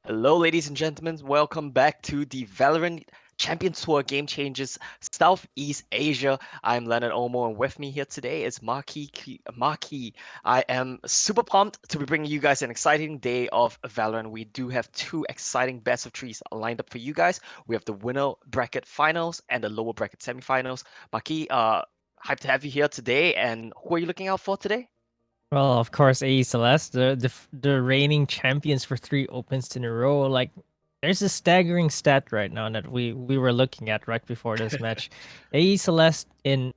Hello, ladies and gentlemen. Welcome back to the Valorant Champions Tour Game Changes Southeast Asia. I'm Leonard Olmo, and with me here today is Marquis. I am super pumped to be bringing you guys an exciting day of Valorant. We do have two exciting best of threes lined up for you guys. We have the winner bracket finals and the lower bracket semifinals. Marquis, hyped to have you here today. And who are you looking out for today? Well, of course, AE Celeste, the reigning champions for 3 opens in a row. Like, there's a staggering stat right now that we were looking at right before this match. AE Celeste in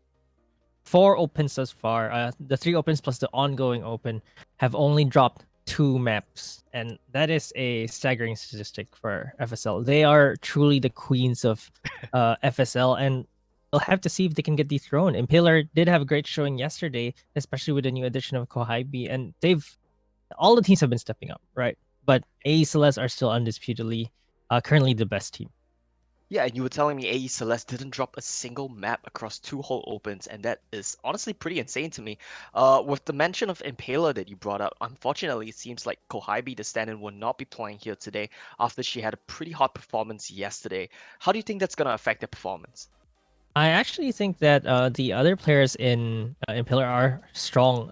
4 opens thus far, the 3 opens plus the ongoing open, have only dropped 2 maps, and that is a staggering statistic for FSL. They are truly the queens of FSL, and we'll have to see if they can get dethroned. Impaler did have a great showing yesterday, especially with the new addition of Kohaibi, and all the teams have been stepping up, right? But AE Celeste are still undisputedly currently the best team. Yeah, and you were telling me AE Celeste didn't drop a single map across two whole opens, and that is honestly pretty insane to me. With the mention of Impaler that you brought up, unfortunately, it seems like Kohaibi, the stand-in, will not be playing here today after she had a pretty hot performance yesterday. How do you think that's gonna affect their performance? I actually think that the other players in Pillar are strong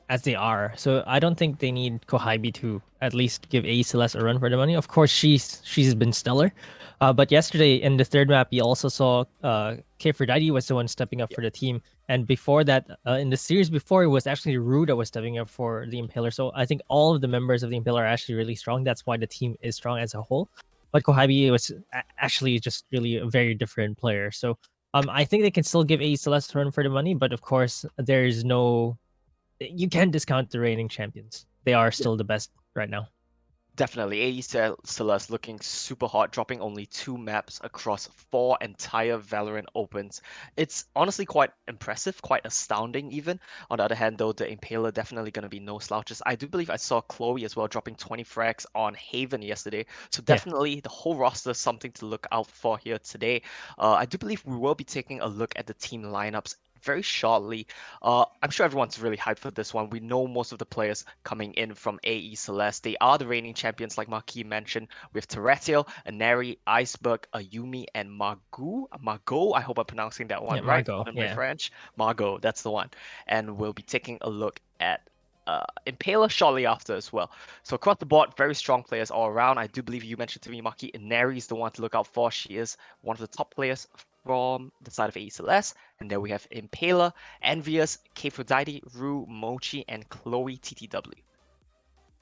as they are, so I don't think they need Kohaibi to at least give A Celeste a run for the money. Of course, she's been stellar, but yesterday in the third map, you also saw Kfredidi was the one stepping up Yeah, for the team, and before that, in the series before, it was actually Rue that was stepping up for the Impaler. So I think all of the members of the Impaler are actually really strong. That's why the team is strong as a whole. But Kohaibi was actually just really a very different player. So I think they can still give a Celeste a run for the money, but of course, there's no. You can't discount the reigning champions. They are yeah. still the best right now. Definitely, Celeste looking super hot, dropping only two maps across four entire Valorant opens. It's honestly quite impressive, quite astounding even. On the other hand, though, the Impaler definitely going to be no slouches. I do believe I saw Chloe as well dropping 20 frags on Haven yesterday. So Yeah. definitely the whole roster is something to look out for here today. I do believe we will be taking a look at the team lineups very shortly. I'm sure everyone's really hyped for this one. We know most of the players coming in from AE Celeste. They are the reigning champions, like Marquis mentioned, with Terrestrial, Aneri, Iceberg, Ayumi, and Margot. Margot, I hope I'm pronouncing that Yeah, one right. Margot. Pardon my Yeah. French. Margot, that's the one. And we'll be taking a look at Impaler shortly after as well. So across the board, very strong players all around. I do believe you mentioned to me, Maki, Inari is the one to look out for. She is one of the top players from the side of AE Celeste. And then we have Impaler, Envious, Kphrodite, Rue, Mochi, and Chloe TTW.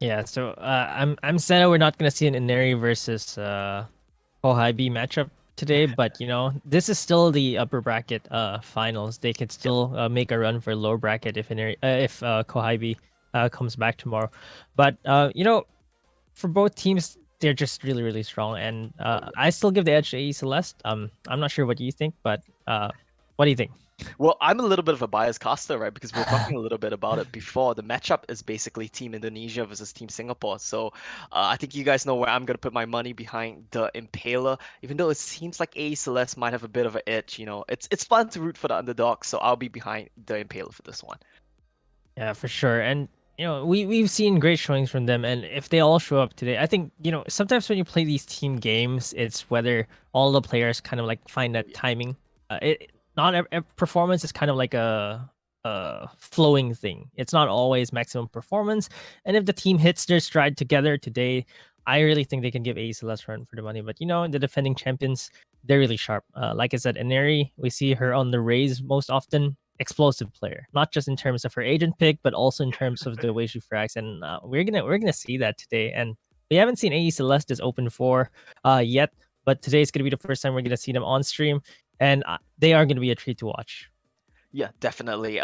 Yeah. So I'm sad that we're not gonna see an Inari versus Kohai B matchup today, but this is still the upper bracket finals. They could Yep. still make a run for lower bracket if Kohai B comes back tomorrow. But for both teams, they're just really, really strong, and Oh, yeah. I still give the edge to AE Celeste. I'm not sure what you think, but what do you think? Well, I'm a little bit of a biased caster, right? Because we were talking a little bit about it before. The matchup is basically Team Indonesia versus Team Singapore. So I think you guys know where I'm going to put my money behind the Impaler. Even though it seems like A Celeste might have a bit of an edge, it's fun to root for the underdog. So I'll be behind the Impaler for this one. Yeah, for sure. And we've seen great showings from them, and if they all show up today, I think sometimes when you play these team games, it's whether all the players kind of like find Oh, that yeah. timing. It not every performance is kind of like a flowing thing. It's not always maximum performance, and if the team hits their stride together today, I really think they can give Ace a less run for the money. But the defending champions, they're really sharp. Like I said, Ineri, we see her on the raise most often. Explosive player, not just in terms of her agent pick, but also in terms of the way she frags. And we're gonna see that today. And we haven't seen AE Celeste as open for yet, but today is gonna be the first time we're gonna see them on stream, and they are gonna be a treat to watch. Yeah, definitely.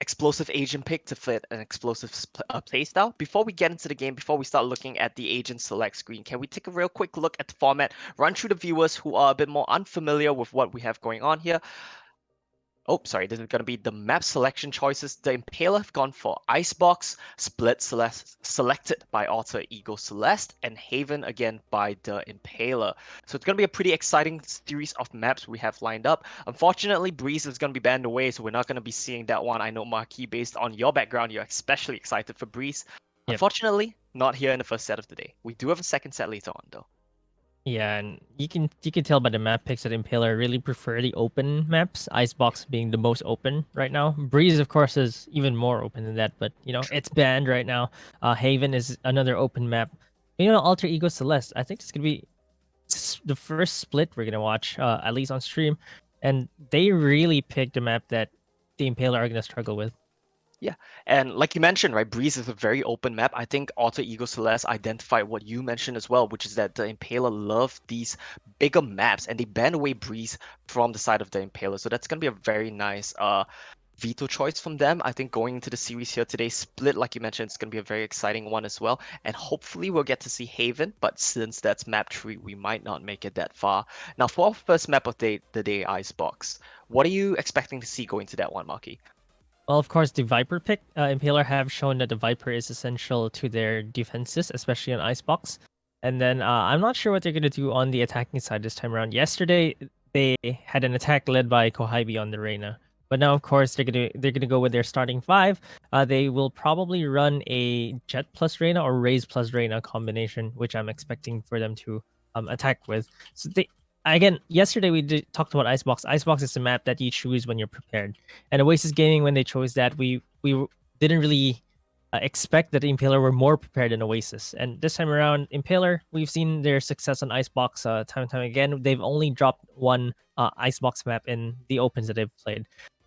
Explosive agent pick to fit an explosive playstyle. Before we get into the game, before we start looking at the agent select screen, can we take a real quick look at the format, run through the viewers who are a bit more unfamiliar with what we have going on here? Oh, sorry, this is going to be the map selection choices. The Impaler have gone for Icebox, Split Celeste, selected by Alter Ego Celeste, and Haven again by the Impaler. So it's going to be a pretty exciting series of maps we have lined up. Unfortunately, Breeze is going to be banned away, so we're not going to be seeing that one. I know, Marquis, based on your background, you're especially excited for Breeze. Yep. Unfortunately, not here in the first set of the day. We do have a second set later on, though. Yeah, and you can tell by the map picks that Impaler really prefer the open maps. Icebox being the most open right now. Breeze, of course, is even more open than that, but True. it's banned right now. Haven is another open map. Alter Ego Celeste. I think it's gonna be the first split we're gonna watch, at least on stream, and they really picked a map that the Impaler are gonna struggle with. Yeah, and like you mentioned, right, Breeze is a very open map. I think Alter Ego Celeste identified what you mentioned as well, which is that the Impaler love these bigger maps, and they ban away Breeze from the side of the Impaler. So that's gonna be a very nice veto choice from them. I think going into the series here today, split, like you mentioned, it's gonna be a very exciting one as well. And hopefully we'll get to see Haven, but since that's map 3, we might not make it that far. Now for our first map of the day, Icebox, what are you expecting to see going to that one, Marky? Well, of course, the Viper pick, Impaler have shown that the Viper is essential to their defenses, especially on Icebox. And then I'm not sure what they're going to do on the attacking side this time around. Yesterday, they had an attack led by Kohibi on the Reyna. But now, of course, they're gonna go with their starting five. They will probably run a Jet plus Reyna or Raze plus Reyna combination, which I'm expecting for them to attack with. So again, yesterday talked about Icebox. Icebox is a map that you choose when you're prepared. And Oasis Gaming, when they chose that, we didn't really expect that Impaler were more prepared than Oasis. And this time around, Impaler, we've seen their success on Icebox time and time again. They've only dropped one Icebox map in the opens that they've played.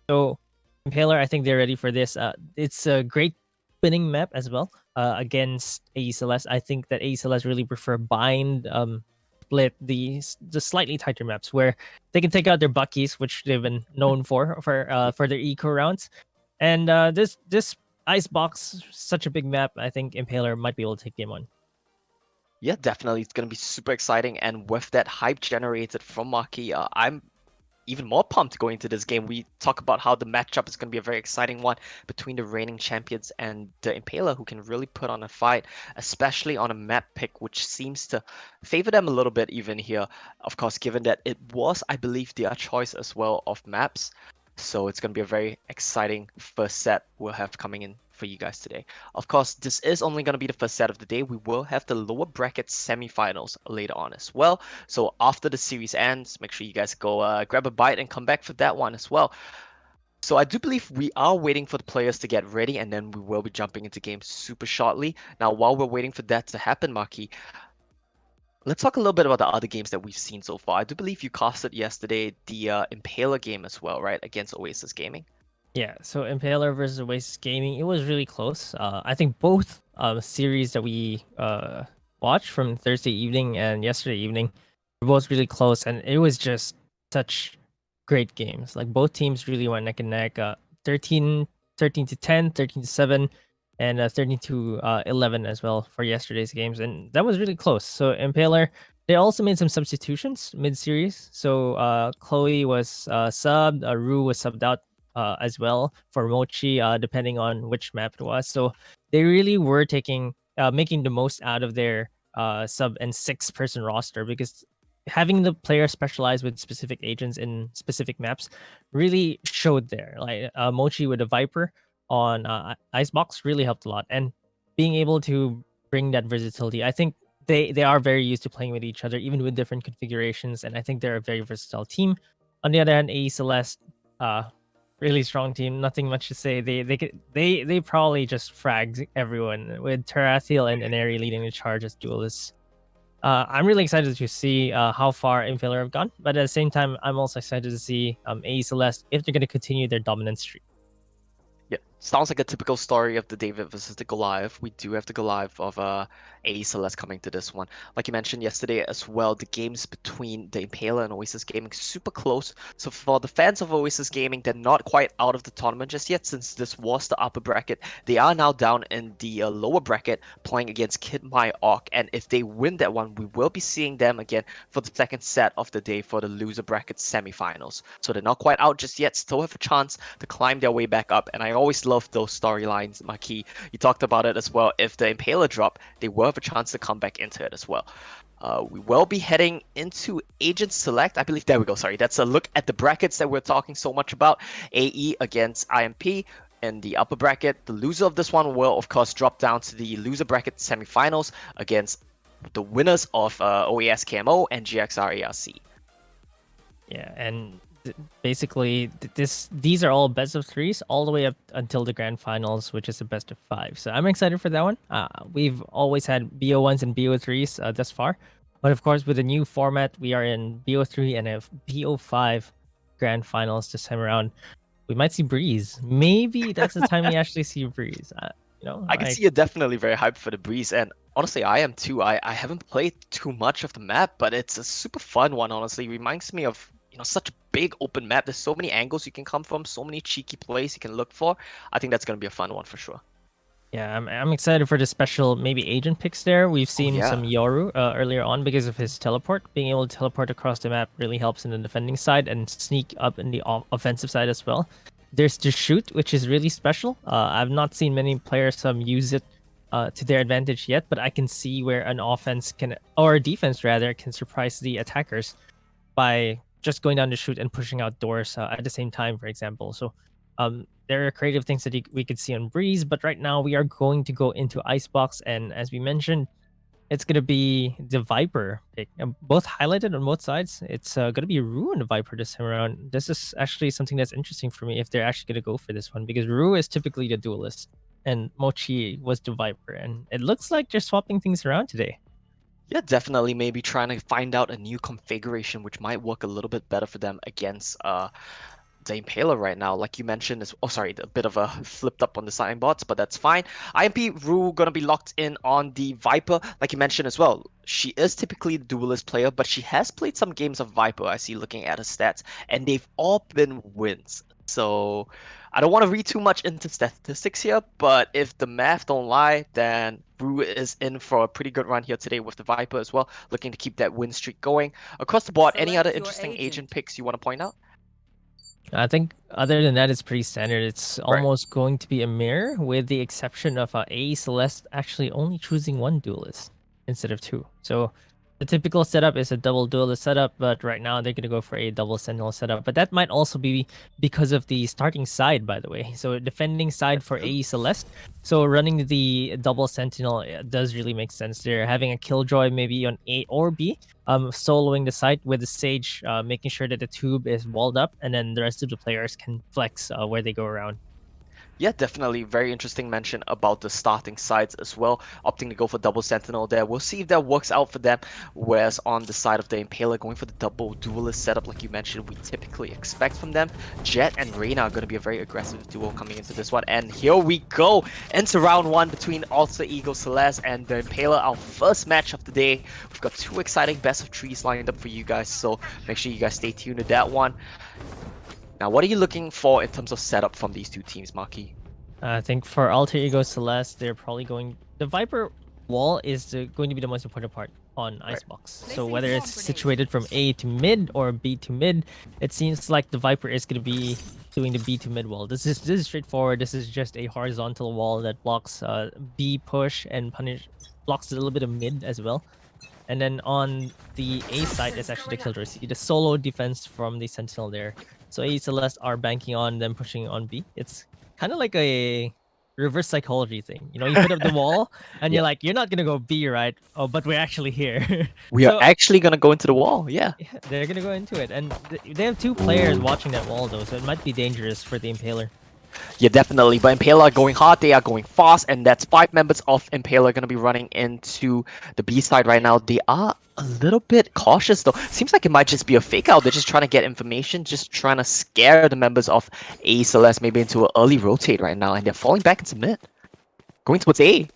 So Impaler, I think they're ready for this. It's a great winning map as well against AE Celeste. I think that AE Celeste really prefer bind, split, the slightly tighter maps where they can take out their Buckies, which they've been known for their eco rounds. And this Icebox, such a big map, I think Impaler might be able to take game one. Yeah, definitely. It's going to be super exciting. And with that hype generated from Marquee, I'm even more pumped going into this game. We talk about how the matchup is going to be a very exciting one between the reigning champions and the Impaler, who can really put on a fight, especially on a map pick, which seems to favor them a little bit even here. Of course, given that it was, I believe, their choice as well of maps. So it's going to be a very exciting first set we'll have coming in for you guys today. Of course, this is only going to be the first set of the day. We will have the lower bracket semifinals later on as well. So after the series ends, make sure you guys go grab a bite and come back for that one as well. So I do believe we are waiting for the players to get ready, and then we will be jumping into games super shortly. Now, while we're waiting for that to happen, Maki, let's talk a little bit about the other games that we've seen so far. I do believe you casted yesterday the Impaler game as well, right, against Oasis Gaming. Yeah, so Impaler versus Oasis Gaming, it was really close. I think both series that we watched from Thursday evening and yesterday evening were both really close, and it was just such great games. Like both teams really went neck and neck. 13, 13 to 10, 13 to 7, and 13 to 11 as well for yesterday's games, and that was really close. So Impaler, they also made some substitutions mid-series. So Chloe was subbed, Rue was subbed out as well for Mochi, depending on which map it was. So they really were making the most out of their sub and 6-person roster, because having the player specialize with specific agents in specific maps really showed there. Like Mochi with a Viper on Icebox really helped a lot, and being able to bring that versatility, I think they are very used to playing with each other, even with different configurations, and I think they're a very versatile team. On the other hand, AE Celeste, uh, really strong team. Nothing much to say. They probably just fragged everyone with Tarathiel and Aneri leading the charge as duelists. I'm really excited to see how far Impaler have gone, but at the same time, I'm also excited to see AE Celeste if they're going to continue their dominant streak. Yeah, sounds like a typical story of the David versus the Goliath. We do have the Goliath of AE Celeste coming to this one. Like you mentioned yesterday as well, the games between the Impaler and Oasis Gaming super close. So for the fans of Oasis Gaming, they're not quite out of the tournament just yet, since this was the upper bracket. They are now down in the lower bracket playing against Kid My Orc, and if they win that one, we will be seeing them again for the second set of the day for the loser bracket semifinals. So they're not quite out just yet, still have a chance to climb their way back up, and I always love those storylines, Maki. You talked about it as well. If the Impaler drop, they will have a chance to come back into it as well. We will be heading into Agent Select. I believe, there we go, sorry. That's a look at the brackets that we're talking so much about. AE against IMP. in the upper bracket. The loser of this one will, of course, drop down to the loser bracket semifinals against the winners of OAS KMO and GXR ARC. Yeah, and basically these are all best of threes all the way up until the grand finals, which is a best of five. So I'm excited for that one. We've always had BO1s and BO3s thus far, but of course with the new format, we are in BO3 and a BO5 grand finals this time around. We might see Breeze. Maybe that's the time we actually see Breeze. I can see you're definitely very hyped for the Breeze, and honestly, I am too. I haven't played too much of the map, but it's a super fun one, honestly. Reminds me of, such a big open map. There's so many angles you can come from, so many cheeky plays you can look for. I think that's going to be a fun one for sure. Yeah, I'm excited for the special maybe agent picks there. We've seen some Yoru earlier on because of his teleport. Being able to teleport across the map really helps in the defending side and sneak up in the offensive side as well. There's the shoot, which is really special. I've not seen many players use it to their advantage yet, but I can see where an offense can, or a defense rather, can surprise the attackers by just going down the shoot and pushing out doors at the same time, for example. So there are creative things that we could see on Breeze, but right now we are going to go into Icebox, and as we mentioned, it's going to be the Viper pick. Both highlighted on both sides. It's going to be Rue and the Viper this time around. This is actually something that's interesting for me if they're actually going to go for this one, because Rue is typically the duelist and Mochi was the Viper, and it looks like they're swapping things around today. Yeah, definitely. Maybe trying to find out a new configuration which might work a little bit better for them against the Impaler right now. Like you mentioned, is a bit of a flipped up on the sign bots, but that's fine. IMP Rue gonna be locked in on the Viper, like you mentioned as well. She is typically the duelist player, but she has played some games of Viper. I see looking at her stats, and they've all been wins. So I don't want to read too much into statistics here, but if the math don't lie, then Rue is in for a pretty good run here today with the Viper as well, looking to keep that win streak going. Across the board, any other interesting agent picks you want to point out? I think other than that, it's pretty standard. It's almost going to be a mirror, with the exception of A Celeste actually only choosing one duelist instead of two. So the typical setup is a double duelist setup, but right now they're going to go for a double sentinel setup. But that might also be because of the starting side, by the way. So defending side for A Celeste. So running the double sentinel does really make sense there. Having a killjoy maybe on A or B, soloing the site with the Sage, making sure that the tube is walled up, and then the rest of the players can flex where they go around. Yeah, definitely. Very interesting mention about the starting sides as well. Opting to go for double sentinel there. We'll see if that works out for them. Whereas on the side of the Impaler, going for the double duelist setup, like you mentioned, we typically expect from them. Jet and Reyna are going to be a very aggressive duo coming into this one. And here we go. Into round one between Alter Ego Celeste and the Impaler. Our first match of the day. We've got two exciting best of threes lined up for you guys. So make sure you guys stay tuned to that one. Now, what are you looking for in terms of setup from these two teams, Marky? I think for Alter Ego Celeste, they're probably going... The Viper wall is going to be the most important part on Icebox. So whether it's situated from A to mid or B to mid, it seems like the Viper is going to be doing the B to mid wall. This is straightforward. This is just a horizontal wall that blocks B push and blocks a little bit of mid as well. And then on the A side is actually the killjoy. See the solo defense from the sentinel there. So A Celeste are banking on them pushing on B. It's kind of like a reverse psychology thing. You put up the wall and you're like, you're not gonna go B, right? Oh, but we're actually here. We are actually gonna go into the wall. Yeah, they're gonna go into it, and they have two players watching that wall though, so it might be dangerous for the Impaler. Yeah, definitely. But Impaler are going hard, they are going fast, and that's 5 members of Impaler going to be running into the B side right now. They are a little bit cautious though. Seems like it might just be a fake out. They're just trying to get information, just trying to scare the members of A Celeste maybe into an early rotate right now, and they're falling back into mid. Going towards A.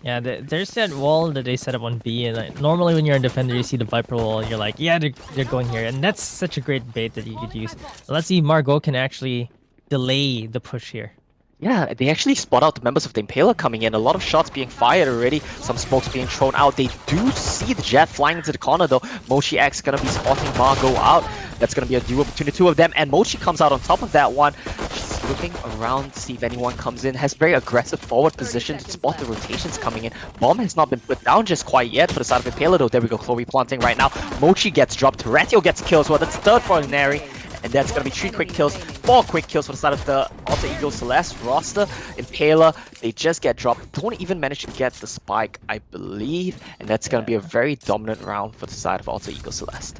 Yeah, there's that wall that they set up on B, and normally when you're a defender, you see the Viper wall, and you're like, yeah, they're going here, and that's such a great bait that you could use. Let's see if Margot can actually delay the push here. Yeah, they actually spot out the members of the Impaler coming in. A lot of shots being fired already. Some smokes being thrown out. They do see the Jet flying into the corner though. Mochi X gonna be spotting Margot out. That's gonna be a duel between the two of them. And Mochi comes out on top of that one. She's looking around to see if anyone comes in. Has very aggressive forward position to spot the rotations coming in. Bomb has not been put down just quite yet for the side of Impaler though. There we go, Chloe planting right now. Mochi gets dropped. Ratio gets kills. Well, that's third for Neri. And that's gonna be 3 quick kills 4 quick kills for the side of the Alter Ego Celeste roster. Impaler, they just get dropped. Don't even manage to get the spike, I believe. And that's going to be a very dominant round for the side of Alter Ego Celeste.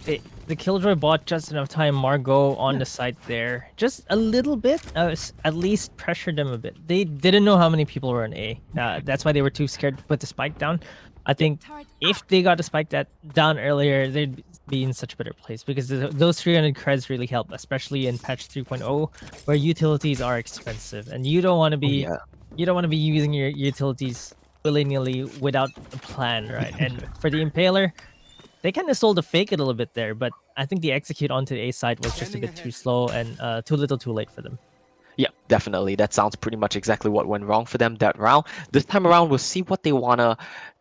The Killjoy bought just enough time. Margot on the site there, just a little bit, at least pressured them a bit. They didn't know how many people were in A. That's why they were too scared to put the spike down. I think if they got the spike down earlier, they'd be in such a better place because those 300 creds really help, especially in patch 3.0, where utilities are expensive, and you don't want to be using your utilities willy-nilly without a plan, right? And for the Impaler, they kind of sold a fake a little bit there, but I think the execute onto the A side was just a bit too slow and too little too late for them. Yeah, definitely. That sounds pretty much exactly what went wrong for them that round. This time around, we'll see what they want to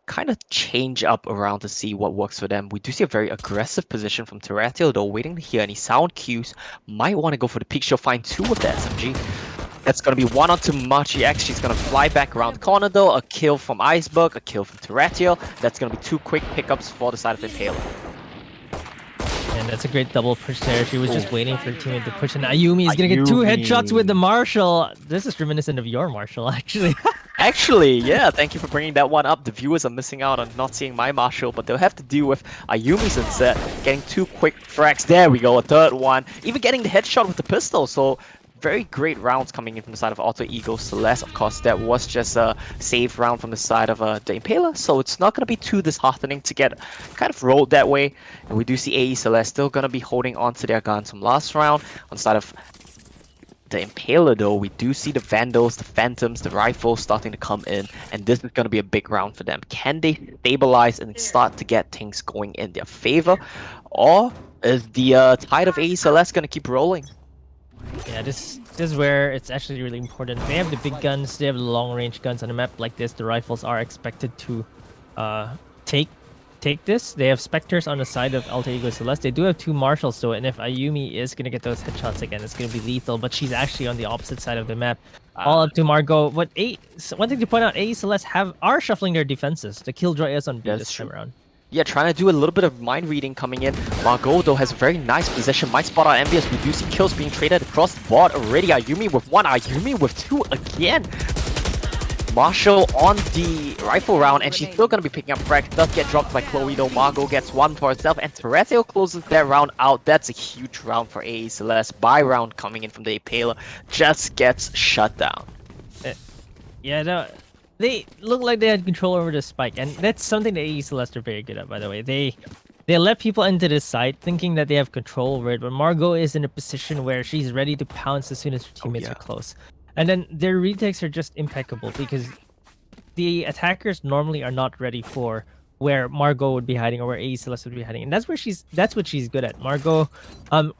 kind of change up around to see what works for them. We do see a very aggressive position from Terratio, though, waiting to hear any sound cues. Might want to go for the peek. She'll find 2 with the SMG. That's going to be 1 onto Machi X. She's going to fly back around the corner, though. A kill from Iceberg, a kill from Terratio. That's going to be 2 quick pickups for the side of Impaler. And that's a great double push there. She was just waiting for her teammate to push, and Ayumi is going to get 2 headshots with the Marshall. This is reminiscent of your Marshall, actually. Actually, yeah, thank you for bringing that one up. The viewers are missing out on not seeing my Marshall, but they'll have to deal with Ayumi's instead. Getting 2 quick frags. There we go, a 3rd one. Even getting the headshot with the pistol, so very great rounds coming in from the side of Alter Ego Celeste. Of course, that was just a save round from the side of the Impaler, so it's not going to be too disheartening to get kind of rolled that way. And we do see AE Celeste still going to be holding on to their guns from last round. On the side of the Impaler, though, we do see the Vandals, the Phantoms, the Rifles starting to come in, and this is going to be a big round for them. Can they stabilize and start to get things going in their favor, or is the tide of AE Celeste going to keep rolling? Yeah, this is where it's actually really important. They have the big guns, they have the long-range guns on a map like this. The rifles are expected to take this. They have Spectres on the side of Alter Ego Celeste. They do have 2 Marshals though, and if Ayumi is going to get those headshots again, it's going to be lethal, but she's actually on the opposite side of the map. All up to Margot. But one thing to point out, AE Celeste are shuffling their defenses. The Killjoy is on B this time around. Yeah, trying to do a little bit of mind reading coming in. Margot, though, has a very nice position. Might spot out Envious. We do see kills being traded across the board already. Ayumi with 1, Ayumi with 2 again. Marshall on the rifle round, and she's still going to be picking up frags. Does get dropped by Chloe, though. Margot gets 1 for herself, and Terratio closes that round out. That's a huge round for AE Celeste. Buy round coming in from the Impaler just gets shut down. Yeah, no. They look like they had control over the spike, and that's something that AE Celeste are very good at, by the way. They let people into this site thinking that they have control over it, but Margot is in a position where she's ready to pounce as soon as her teammates are close. And then their retakes are just impeccable because the attackers normally are not ready for where Margot would be hiding or where AE Celeste would be hiding, and that's what she's good at. Margot,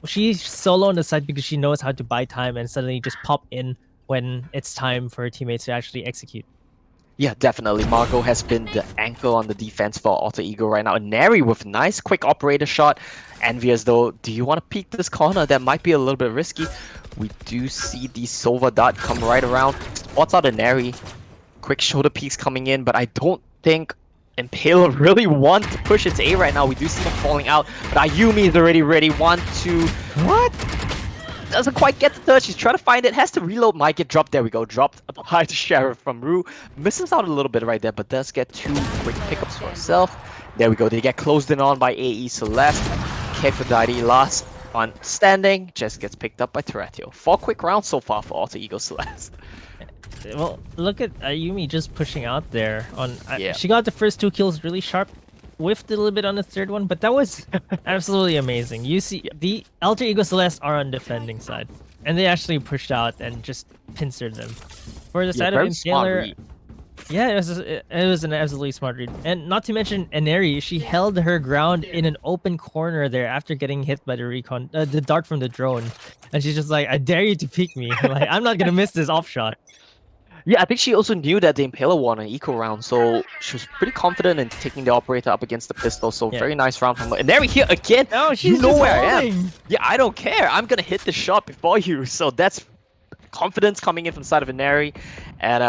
she's solo on the site because she knows how to buy time and suddenly just pop in when it's time for her teammates to actually execute. Yeah, definitely. Margot has been the anchor on the defense for Alter Ego right now. And Neri with nice quick operator shot. Envious, though, do you want to peek this corner? That might be a little bit risky. We do see the Sova dot come right around. Spots out a Neri. Quick shoulder peeks coming in, but I don't think Impaler really want to push its A right now. We do see them falling out, but Ayumi is already ready. 1, 2. What? Doesn't quite get the third. She's trying to find it. Has to reload. Might get dropped. There we go. Dropped by the Sheriff from Rue. Misses out a little bit right there, but does get 2 quick pickups for herself. There we go. They get closed in on by AE Celeste. Kefadadi last on standing. Just gets picked up by Terratio. 4 quick rounds so far for Alter Ego Celeste. Well, look at Ayumi just pushing out there. She got the first 2 kills really sharp. Whiffed a little bit on the 3rd one, but that was absolutely amazing. You see, the Alter Ego Celeste are on defending side, and they actually pushed out and just pincered them. For the side of Impaler, yeah, it was an absolutely smart read. And not to mention Eneri, she held her ground in an open corner there after getting hit by the recon, the dart from the drone, and she's just like, "I dare you to peek me! Like, I'm not gonna miss this off shot." Yeah, I think she also knew that the Impaler won an eco round, so she was pretty confident in taking the operator up against the pistol. So very nice round from her. And there we here again. Oh, she's you know where I am. Yeah, I don't care. I'm gonna hit the shot before you. So that's confidence coming in from the side of Inari, and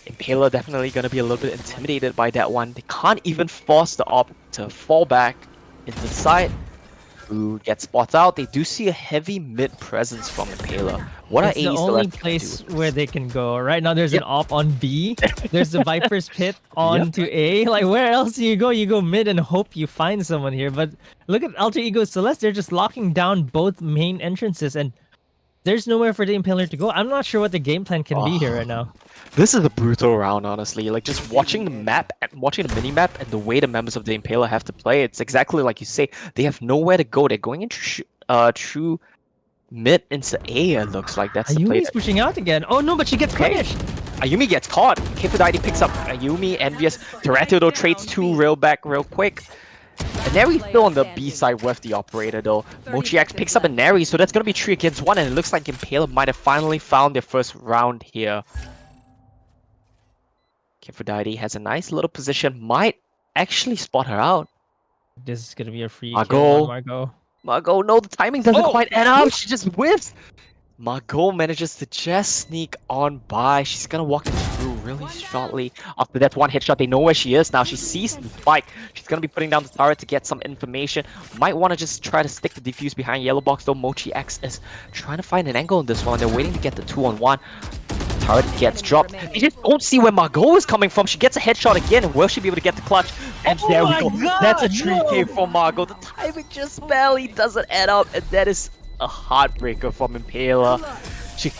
Impaler definitely gonna be a little bit intimidated by that one. They can't even force the op to fall back into the side. Ooh, gets spotted out. They do see a heavy mid presence from Impaler. What are It's the AE only Celeste gonna do place with where this? they can go. Right now, there's an Yep. op on B. There's the Viper's Pit Yep. on to A. Like, where else do you go? You go mid and hope you find someone here. But look at Alter Ego Celeste. They're just locking down both main entrances, and there's nowhere for the Impaler to go. I'm not sure what the game plan can be here right Oh, now. this is a brutal round, honestly. Like, just watching the map and watching the mini map and the way the members of the Impaler have to play, it's exactly like you say. They have nowhere to go. They're going into true mid into A. It looks like that's the play. Ayumi's pushing out again. Oh no, but she gets Okay. punished. Ayumi gets caught. Kifudide picks up Ayumi. Envious. Toretto though trades two real back real quick. Inari's still on the B side with the operator though. Mochiax picks up Inari, so that's gonna be 3 against 1, and it looks like Impaler might have finally found their first round here. Kifudide has a nice little position, might actually spot her out. This is gonna be a free kill on Margot. Margot. Margot, no, the timing doesn't Oh! quite add up. She just whiffs. Margot manages to just sneak on by. She's gonna walk it through really shortly. After that one headshot, they know where she is now. She sees the spike. She's gonna be putting down the turret to get some information. Might want to just try to stick the defuse behind yellow box though. Mochi X is trying to find an angle in this one. They're waiting to get the 2-on-1. Turret gets dropped. They just don't see where Margot is coming from. She gets a headshot again, and will she be able to get the clutch? And Oh there we my go. God, That's a 3K no! from Margot. The timing just barely doesn't add up, and that is a heartbreaker from Impaler. She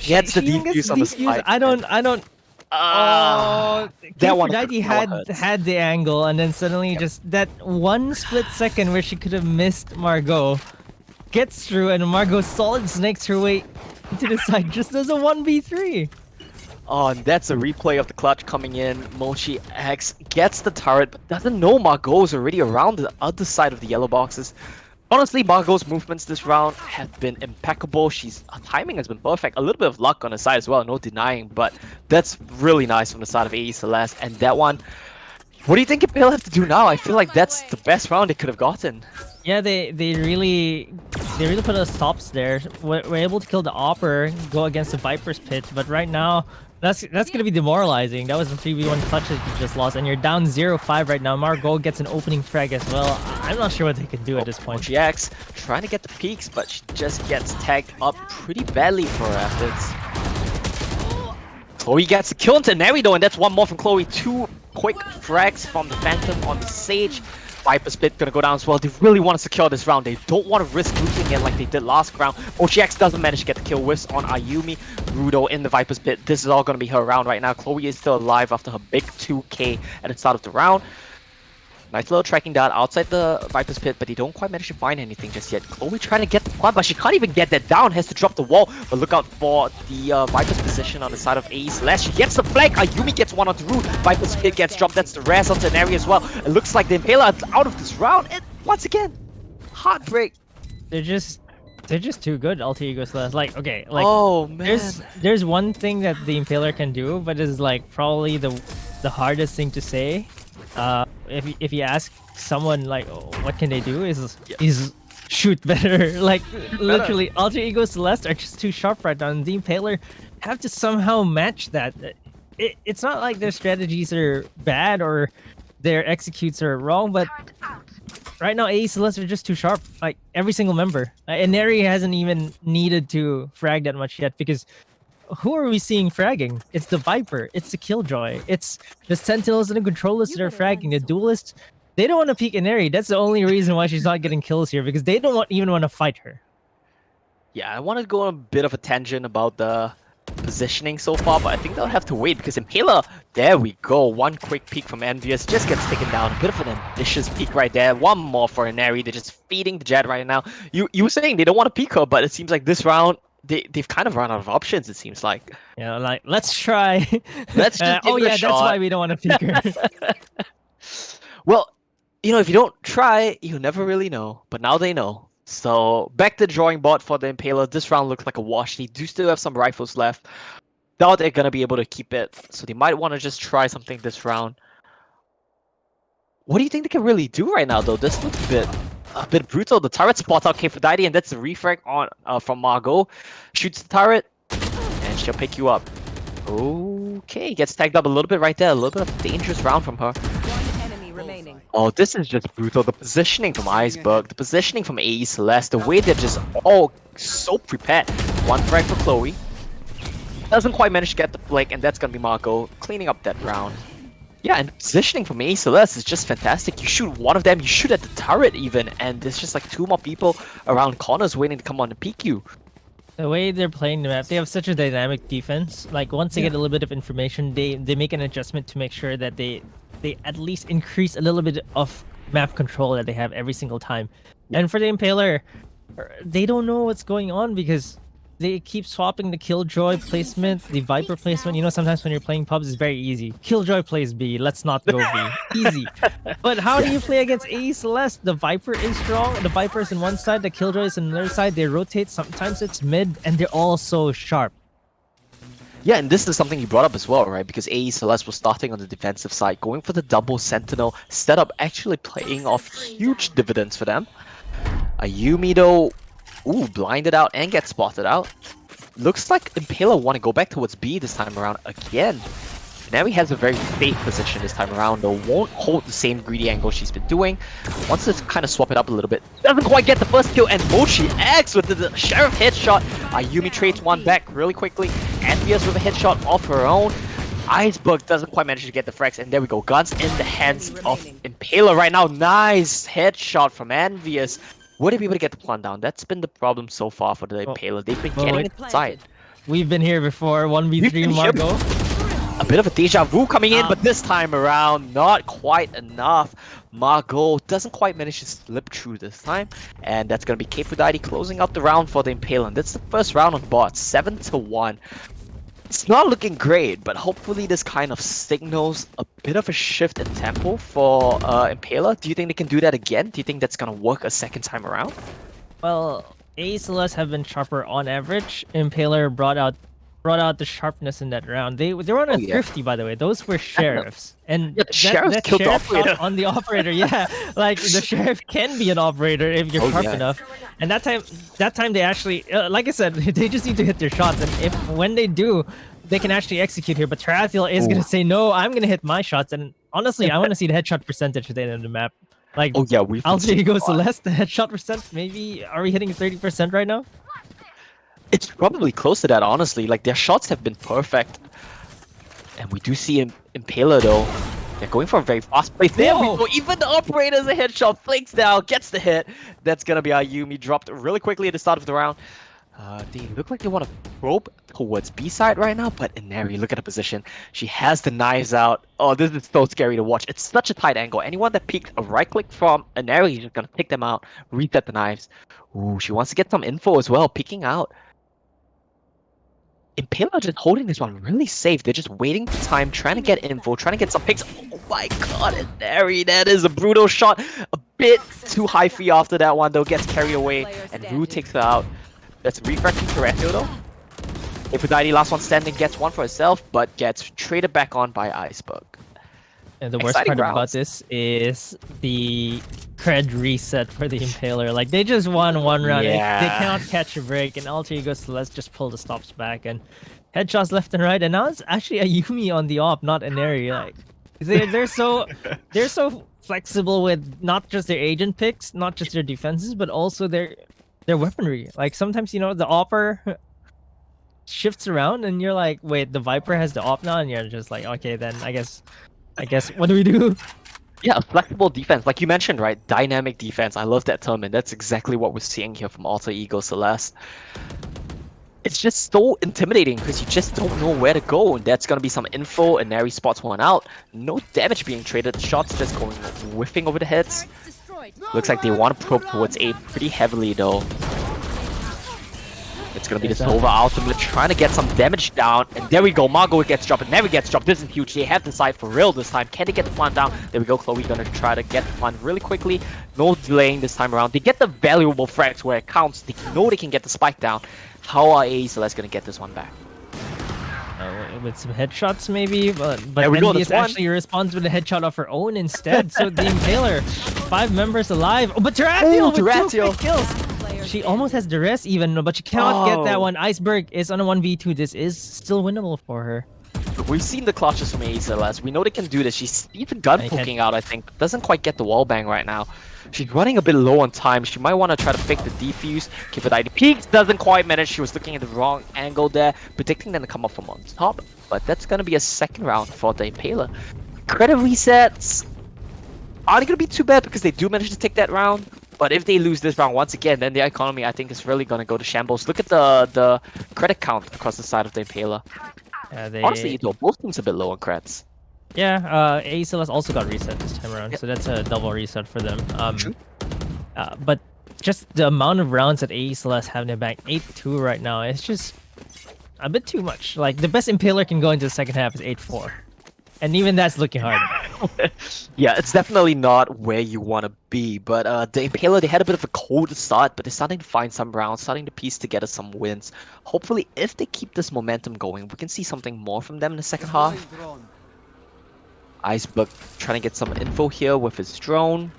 gets the even gets defuse on the defuse. spike. I don't. Ah, Oh, that one Aphrodite hurts. had the angle, and then suddenly just that one split second where she could have missed Margot gets through, and Margot solid snakes her way to the side. Just does a 1v3. Oh, and that's a replay of the clutch coming in. Mochi X gets the turret, but doesn't know Margot is already around the other side of the yellow boxes. Honestly, Margot's movements this round have been impeccable. Her timing has been perfect. A little bit of luck on the side as well, no denying, but that's really nice from the side of AE Celeste. And that one, what do you think Impale have to do now? I feel like that's the best round they could have gotten. Yeah, they really put us stops there. We're able to kill the Opper, go against the Viper's Pit, but right now that's gonna be demoralizing. That was a 3v1 clutch that you just lost, and you're down 0-5 right now. Margot gets an opening frag as well. I'm not sure what they can do at this point. Mochi X trying to get the peaks, but she just gets tagged up pretty badly for her efforts. Chloe gets a kill into Neri though, and that's one more from Chloe. 2 quick frags from the Phantom on the Sage. Viper's Pit gonna go down as well. They really want to secure this round. They don't want to risk losing it like they did last round. OGX doesn't manage to get the kill. Whiffs on Ayumi. Rudo in the Viper's Pit. This is all gonna be her round right now. Chloe is still alive after her big 2K at the start of the round. Nice little tracking dart outside the Viper's Pit, but they don't quite manage to find anything just yet. Chloe trying to get the plant, but she can't even get that down. Has to drop the wall. But look out for the Viper's position on the side of AE Celeste. She gets the flank. Ayumi gets one on the root. Viper's Pit gets dropped. That's the Raz onto an area as well. It looks like the Impaler is out of this round. And once again, heartbreak. They're just too good, Alter Ego Celeste. Like, okay, like Oh man. there's one thing that the Impaler can do, but it's like probably the hardest thing to say. If you ask someone like, oh, what can they do, is shoot better. Like literally, Alter Ego Celeste are just too sharp right now, and the Impaler have to somehow match that. It's not like their strategies are bad or their executes are wrong, but right now AE Celeste are just too sharp. Like every single member, and Neri hasn't even needed to frag that much yet because who are we seeing fragging? It's the Viper, it's the Killjoy, it's the Sentinels and the Controllers that are fragging. The Duelists, they don't want to peek Inari. That's the only reason why she's not getting kills here, because they don't even want to fight her. Yeah, I want to go on a bit of a tangent about the positioning so far, but I think they'll have to wait because Impaler, there we go. One quick peek from Envious, just gets taken down. A bit of an ambitious peek right there. One more for Inari. They're just feeding the Jet right now. You were saying they don't want to peek her, but it seems like this round, they've kind of run out of options, it seems like. Yeah, like, let's try. Let's just give oh it a yeah, that's shot. why we don't want to peek her. Well, you know, if you don't try, you never really know. But now they know. So back to the drawing board for the Impaler. This round looks like a wash. They do still have some rifles left. Doubt they're gonna be able to keep it. So they might want to just try something this round. What do you think they can really do right now, though? This looks a bit brutal. The turret spots out Kfudide, and that's the refrag on from Margot. Shoots the turret, and she'll pick you up. Okay, gets tagged up a little bit right there. A little bit of a dangerous round from her. One enemy remaining. remaining. Oh, this is just brutal. The positioning from Iceberg, the positioning from AE Celeste, the way they're just all so prepared. One frag for Chloe. Doesn't quite manage to get the flick, and that's gonna be Marco cleaning up that round. Yeah, and positioning from AE Celeste is just fantastic. You shoot one of them, you shoot at the turret even, and there's just like 2 more people around corners waiting to come on and peek you. The way they're playing the map, they have such a dynamic defense. Like once they get a little bit of information, they make an adjustment to make sure that they at least increase a little bit of map control that they have every single time. And for the Impaler, they don't know what's going on because they keep swapping the Killjoy placement, the Viper placement. You know, sometimes when you're playing pubs, it's very easy. Killjoy plays B, let's not go B. Easy. But how do you play against AE Celeste? The Viper is strong, the Viper is on one side, the Killjoy is on the other side. They rotate, sometimes it's mid, and they're all so sharp. Yeah, and this is something you brought up as well, right? Because AE Celeste was starting on the defensive side, going for the double Sentinel setup, actually playing off huge dividends for them. Ayumi though, ooh, blinded out and gets spotted out. Looks like Impaler want to go back towards B this time around again. Now he has a very safe position this time around, though won't hold the same greedy angle she's been doing. Wants to kind of swap it up a little bit. Doesn't quite get the first kill, and Mochi X with the Sheriff headshot. Ayumi trades one back really quickly. Envious with a headshot of her own. Iceberg doesn't quite manage to get the frags, and there we go. Guns in the hands of Impaler right now. Nice headshot from Envious. Would it be able to get the plant down? That's been the problem so far for the Impaler. They've been getting it inside. We've been here before, 1v3 Marco. A bit of a deja vu coming in, but this time around, not quite enough. Margot doesn't quite manage to slip through this time, and that's going to be Kefudadi closing out the round for the Impaler. That's the first round on bot, 7-1. It's not looking great, but hopefully this kind of signals a bit of a shift in tempo for Impaler. Do you think they can do that again? Do you think that's going to work a second time around? Well, AE Celeste have been sharper on average. Impaler brought out the sharpness in that round. They were on a thrifty, by the way. Those were sheriffs, and the sheriff killed the operator. On the operator. Yeah, like the sheriff can be an operator if you're sharp enough. And that time they actually, like I said, they just need to hit their shots, and when they do, they can actually execute here. But Tarathiel is gonna say no. I'm gonna hit my shots, and honestly, I want to see the headshot percentage at the end of the map. Like, we've Alter Ego Celeste, the headshot percent. Maybe are we hitting 30% right now? It's probably close to that, honestly. Like, their shots have been perfect. And we do see Impaler, though. They're going for a very fast play. There we go. Even the operator's a headshot. Flinks down, gets the hit. That's going to be Ayumi. Dropped really quickly at the start of the round. They look like they want to probe towards B side right now, but Inari, look at the position. She has the knives out. Oh, this is so scary to watch. It's such a tight angle. Anyone that peeked a right click from Inari is just going to pick them out, reset the knives. Ooh, she wants to get some info as well, peeking out. Impaler just holding this one really safe. They're just waiting for time, trying to get info, trying to get some picks. Oh my god, Inari, that is a brutal shot. A bit too high fee after that one, though. Gets carried away, and Rue takes her out. That's refreshing Tarathiel, though. Aphrodite, last one standing, gets one for herself, but gets traded back on by Iceberg. And the worst part about this is the cred reset for the Impaler. Like, they just won one round. They cannot catch a break, and Alter Ego Celeste just pull the stops back, and headshots left and right. And now it's actually Ayumi on the op, not Inari. Like, they're so flexible with not just their agent picks, not just their defenses, but also their weaponry. Like, sometimes, you know, the opper shifts around, and you're like, wait, the Viper has the op now, and you're just like, okay, then I guess what do we do? Yeah, a flexible defense, like you mentioned, right? Dynamic defense. I love that term, and that's exactly what we're seeing here from Alter Ego Celeste. It's just so intimidating because you just don't know where to go, and that's gonna be some info. And Nari spots one out. No damage being traded. The shots just going whiffing over the heads. Looks like they want to probe towards A pretty heavily, though. It's gonna be the Silver ultimate trying to get some damage down, and there we go. Margot gets dropped, and Never gets dropped. This is huge. They have the side for real this time. Can they get the plant down? There we go. Chloe gonna try to get the plant really quickly. No delaying this time around. They get the valuable frags where it counts. They know they can get the spike down. How are AE Celeste gonna get this one back? With some headshots maybe, but Envious actually responds with a headshot of her own instead. So the Impaler, 5 members alive. Oh, but Tarathiel with 2 quick kills. She almost has the rest even, but she cannot get that one. Iceberg is on a 1v2. This is still winnable for her. We've seen the clutches from Celeste. We know they can do this. She's even gun poking out, I think. Doesn't quite get the wall bang right now. She's running a bit low on time. She might want to try to fake the defuse. Give it ID peaks. Doesn't quite manage. She was looking at the wrong angle there. Predicting them to come up from on top. But that's going to be a second round for the Impaler. Credit resets aren't going to be too bad because they do manage to take that round. But if they lose this round once again, then the economy, I think, is really going to go to shambles. Look at the credit count across the side of the Impaler. Honestly, though, both teams a bit low on creds. Yeah, Celeste also got reset this time around, so that's a double reset for them. True. But just the amount of rounds that Celeste have in their back, 8-2 right now, it's just a bit too much. Like, the best Impaler can go into the second half is 8-4. And even that's looking hard. Yeah, it's definitely not where you want to be. But the Impaler, they had a bit of a cold start, but they're starting to find some rounds, starting to piece together some wins. Hopefully, if they keep this momentum going, we can see something more from them in the second half. Iceberg trying to get some info here with his drone.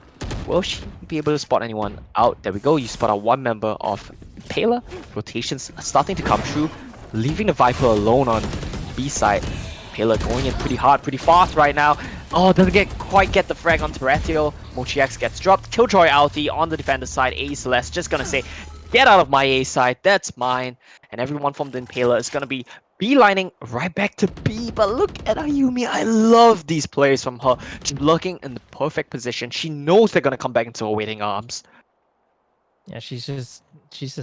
Will she be able to spot anyone out? There we go. You spot out one member of Impaler. Rotations starting to come true, leaving the Viper alone on B side. Impaler going in pretty hard, pretty fast right now. Oh, doesn't quite get the frag on Terrestrial. MochiX gets dropped. Killjoy ulti on the defender side. Celeste just gonna say, get out of my A side, that's mine. And everyone from the Impaler is gonna be beelining right back to B. But look at Ayumi. I love these plays from her. She's looking in the perfect position. She knows they're gonna come back into her waiting arms. Yeah, she's just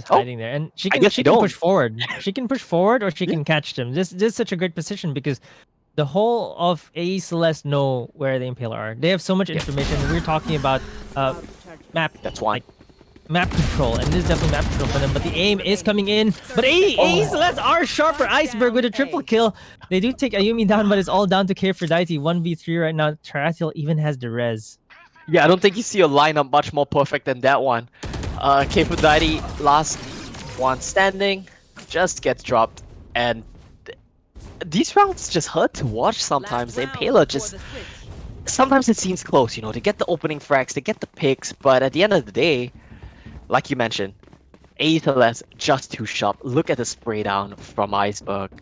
hiding there, and she can push forward. She can push forward, or she can catch them. This is such a great position because the whole of Celeste know where the Impaler are. They have so much information. We're talking about map. That's why. Like, map control, and this is definitely map control for them. But the aim is coming in. But Celeste are sharper. Iceberg with a triple kill. They do take Ayumi down, but it's all down to K4Daiti. 1v3 right now. Terrestrial even has the res. Yeah, I don't think you see a lineup much more perfect than that one. K4Daiti, last one standing, just gets dropped, and these rounds just hurt to watch sometimes. The Impaler just, sometimes it seems close, you know, they get the opening frags, they get the picks, but at the end of the day, like you mentioned, Celeste just too sharp. Look at the spray down from Iceberg.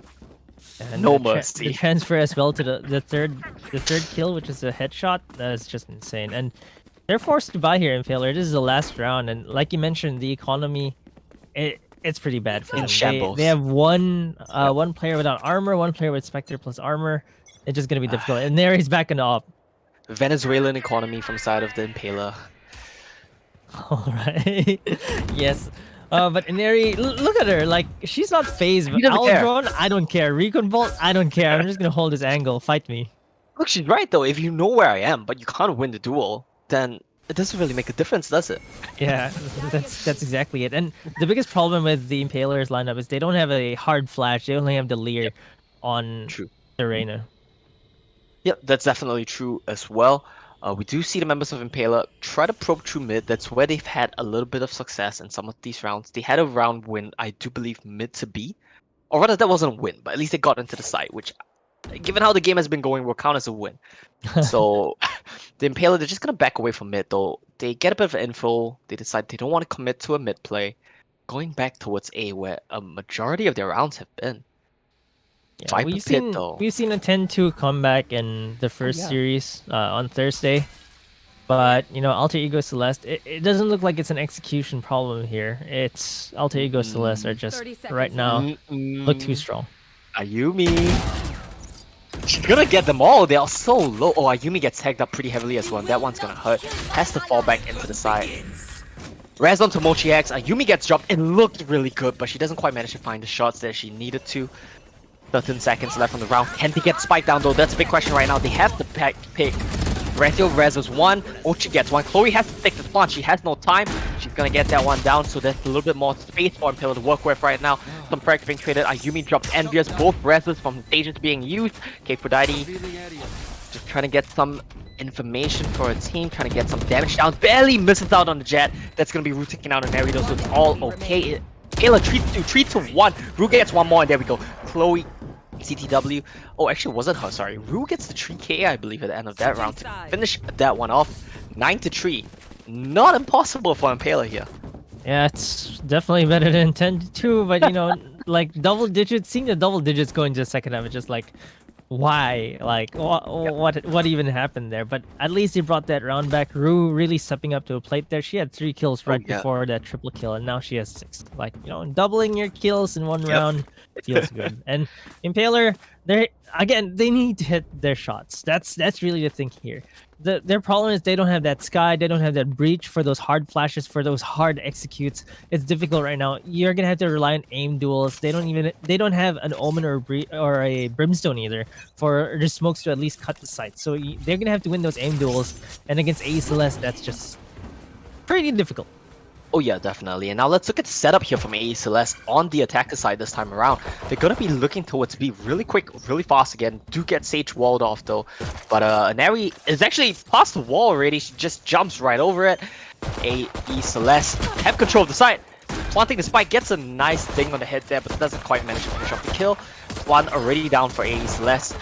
And no mercy. The transfer as well to the third kill, which is a headshot, that is just insane. And they're forced to buy here in Impaler. This is the last round, and like you mentioned, the economy, it's pretty bad for them. They have one player without armor, one player with Spectre plus armor. It's just gonna be difficult. And there he's back in the op. Venezuelan economy from side of the Impaler. Alright. Yes. But Inari, look at her. Like, she's not phased. Owl drone, I don't care. Recon bolt, I don't care. I'm just gonna hold this angle. Fight me. Look, she's right though. If you know where I am, but you can't win the duel, then it doesn't really make a difference, does it? Yeah, that's exactly it. And the biggest problem with the Impaler's lineup is they don't have a hard flash. They only have the Leer on the Reyna. Yep, that's definitely true as well. We do see the members of Impaler try to probe through mid. That's where they've had a little bit of success in some of these rounds. They had a round win, I do believe, mid to B. Or rather, that wasn't a win, but at least they got into the site, which, given how the game has been going, will count as a win. So, the Impaler, they're just going to back away from mid, though. They get a bit of info. They decide they don't want to commit to a mid play. Going back towards A, where a majority of their rounds have been. Yeah, we've seen a 10-2 comeback in the first series on Thursday, but you know, Alter Ego Celeste, it doesn't look like it's an execution problem here. It's Alter Ego Celeste are just right now look too strong. Ayumi, she's gonna get them all. They are so low. Oh, Ayumi gets tagged up pretty heavily as well. That one's gonna hurt. Has to fall back into the side. Res onto MochiX. Ayumi gets dropped. It looked really good, but she doesn't quite manage to find the shots that she needed to. 13 seconds left on the round. Can they get spiked down though? That's a big question right now. They have to pick. Ratio Res was one. Mochi gets one. Chloe has to take the spawn. She has no time. She's gonna get that one down, so there's a little bit more space for Impaler to work with right now. Some frags being traded. Ayumi drops Envious. Both Reses from stages being used. K4Daiti just trying to get some information for a team, trying to get some damage down. Barely misses out on the jet. That's gonna be Rue taking out an Arido, so it's all okay. Impaler 3-1. Rue gets one more, and there we go. Chloe CTW. Oh, actually, it wasn't her. Sorry. Rue gets the 3K, I believe, at the end of that round to finish that one off. 9-3. Not impossible for Impaler here. Yeah, it's definitely better than 10-2, but you know, like double digits, seeing the double digits go into the second half, it's just like, why, like what even happened there. But at least he brought that round back. Rue really stepping up to a plate there. She had 3 kills Oh right yeah. before that triple kill, and now she has 6. Like, doubling your kills in one Yep. round feels good. And Impaler, they need to hit their shots. That's really the thing here. Their problem is they don't have that sky, they don't have that breach for those hard flashes, for those hard executes. It's difficult right now. You're gonna have to rely on aim duels. They don't have an omen or a brimstone either for the smokes to at least cut the sight. So they're gonna have to win those aim duels. And against A Celeste, that's just pretty difficult. Oh yeah, definitely. And now let's look at the setup here from AE Celeste on the attacker side this time around. They're gonna be looking towards B really quick, really fast again. Do get Sage walled off though. But Neri is actually past the wall already. She just jumps right over it. AE Celeste have control of the site. Planting the spike, gets a nice ding on the head there, but doesn't quite manage to finish off the kill. One already down for AE Celeste.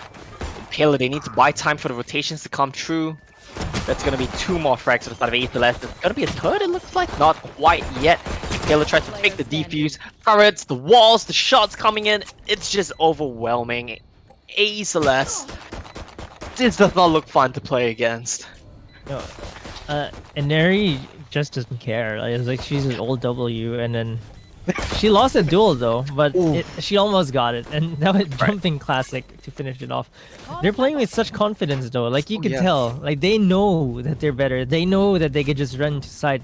Impaler, they need to buy time for the rotations to come true. That's going to be 2 more frags to the side of AE Celeste. It's going to be a third, it looks like. Not quite yet. Taylor tries to pick the defuse. Turrets, the walls, the shots coming in. It's just overwhelming. AE Celeste. This does not look fun to play against. No, and Neri just doesn't care. Like, it's like she's an old W, and then she lost a duel though, but she almost got it, and that was jumping classic to finish it off. They're playing with such confidence though, like you can tell, like they know that they're better. They know that they could just run to side.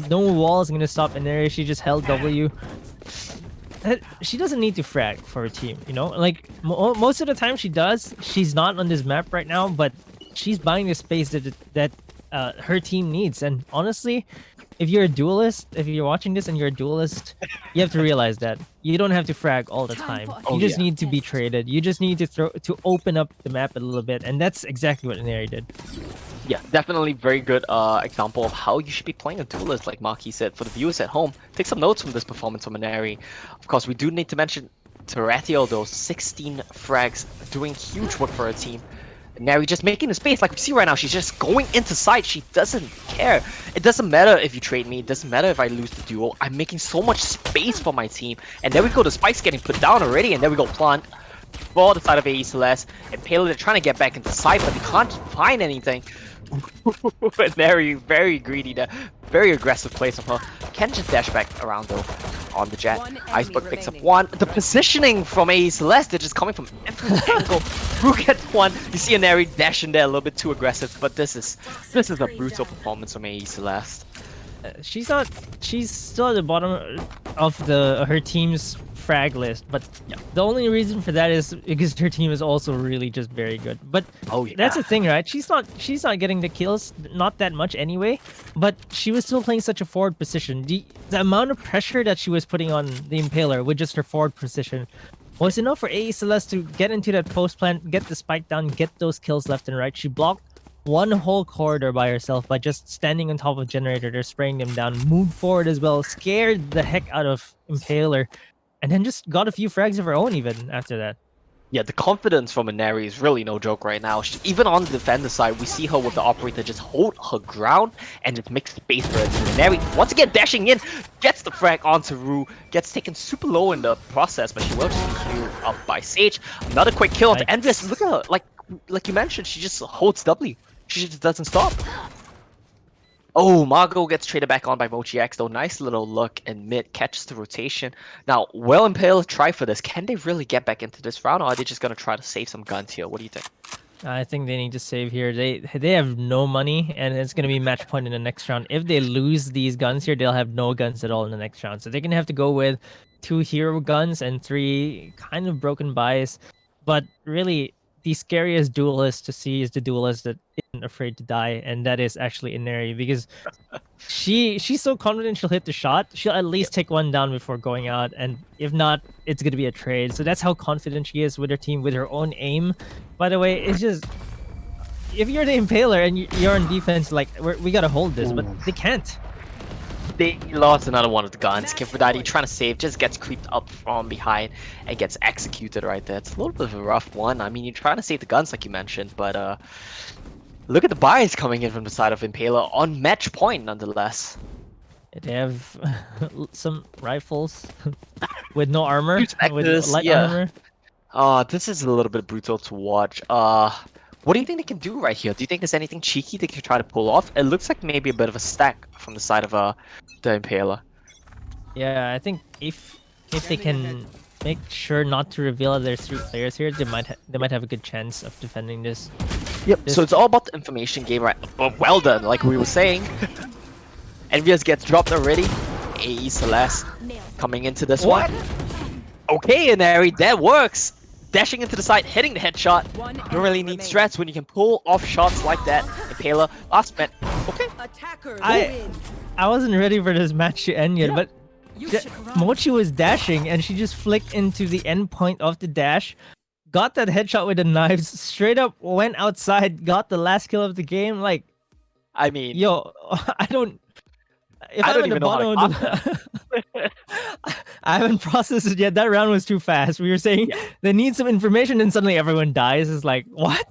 No wall is gonna stop Neri. She just held W. She doesn't need to frag for her team, like most of the time she does. She's not on this map right now, but she's buying the space that her team needs. And honestly, if you're a duelist, if you're watching this and you're a duelist, you have to realize that you don't have to frag all the time. You just need to be traded. You just need to open up the map a little bit, and that's exactly what Neri did. Yeah, definitely very good example of how you should be playing a duelist, like Marky said. For the viewers at home, take some notes from this performance from Neri. Of course, we do need to mention Terratio, though, 16 frags, doing huge work for her team. Neri just making the space, like we see right now, she's just going into side. She doesn't care. It doesn't matter if you trade me, it doesn't matter if I lose the duel. I'm making so much space for my team. And there we go, the spike's getting put down already, and there we go, plant for the side of AE Celeste. And Pale, they're trying to get back into side, but they can't find anything. Neri, very greedy there. Very aggressive plays of her. Can just dash back around though on the jet. Iceberg picks up 1. The positioning from AE Celeste, they're just coming from every angle. Who gets 1? You see a Neri dash in there a little bit too aggressive, but this is a brutal performance from AE Celeste. She's still at the bottom of her team's frag list, but the only reason for that is because her team is also really just very good. But that's the thing, right? She's not getting the kills, not that much anyway, but she was still playing such a forward position. The amount of pressure that she was putting on the Impaler with just her forward position was enough for AE Celeste to get into that post plant, get the spike down, get those kills left and right. She blocked one whole corridor by herself by just standing on top of generator. They're spraying them down, moved forward as well, scared the heck out of Impaler, and then just got a few frags of her own even after that. Yeah, the confidence from Neri is really no joke right now. Even on the defender side, we see her with the operator just hold her ground and just make space for it. Neri, once again, dashing in, gets the frag onto Rue, gets taken super low in the process, but she will just be queued up by Sage. Another quick kill to end this. Look at her, like you mentioned, she just holds W. She just doesn't stop. Oh, Margot gets traded back on by Mochi X though. Nice little look in mid, catches the rotation. Now, Will and Pale try for this. Can they really get back into this round, or are they just gonna try to save some guns here? What do you think? I think they need to save here. They have no money, and it's gonna be match point in the next round. If they lose these guns here, they'll have no guns at all in the next round. So they're gonna have to go with 2 hero guns and 3 kind of broken buys. But really, the scariest duelist to see is the duelist that isn't afraid to die, and that is actually Inari, because she's so confident she'll hit the shot. She'll at least take one down before going out, and if not, it's gonna be a trade. So that's how confident she is with her team, with her own aim. By the way, it's just, if you're the Impaler and you're on defense, like we gotta hold this, but they can't. They lost another one of the guns. Kifradati trying to save, just gets creeped up from behind and gets executed right there. It's a little bit of a rough one. I mean, you're trying to save the guns like you mentioned, but look at the buys coming in from the side of Impaler on match point nonetheless. They have some rifles with no armor, with light armor. This is a little bit brutal to watch. What do you think they can do right here? Do you think there's anything cheeky they can try to pull off? It looks like maybe a bit of a stack from the side of the Impaler. Yeah, I think if they can make sure not to reveal that there's three players here, they might have a good chance of defending this. Yep. So This it's all about the information game, right? But well done, like we were saying. Envious gets dropped already. AE Celeste coming into this what? one. Okay, Inari, that works. Dashing into the side, hitting the headshot. You don't really need strats when you can pull off shots like that. Impaler, last met. Okay. I wasn't ready for this match to end yet, but Mochi was dashing and she just flicked into the end point of the dash, got that headshot with the knives, straight up went outside, got the last kill of the game. Like, I mean, yo, I don't. If I I'm don't in the even know how to bottom of clap the, I haven't processed it yet. That round was too fast. We were saying they need some information, and suddenly everyone dies. It's like, what?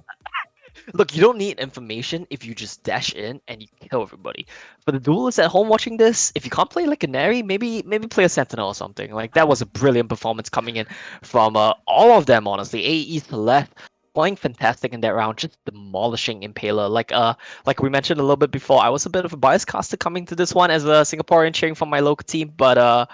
Look, you don't need information if you just dash in and you kill everybody. For the duelists at home watching this, if you can't play like a Neri, maybe play a Sentinel or something. Like that was a brilliant performance coming in from all of them, honestly. AE Celeste playing fantastic in that round, just demolishing Impaler. Like we mentioned a little bit before, I was a bit of a bias caster coming to this one as a Singaporean cheering for my local team, but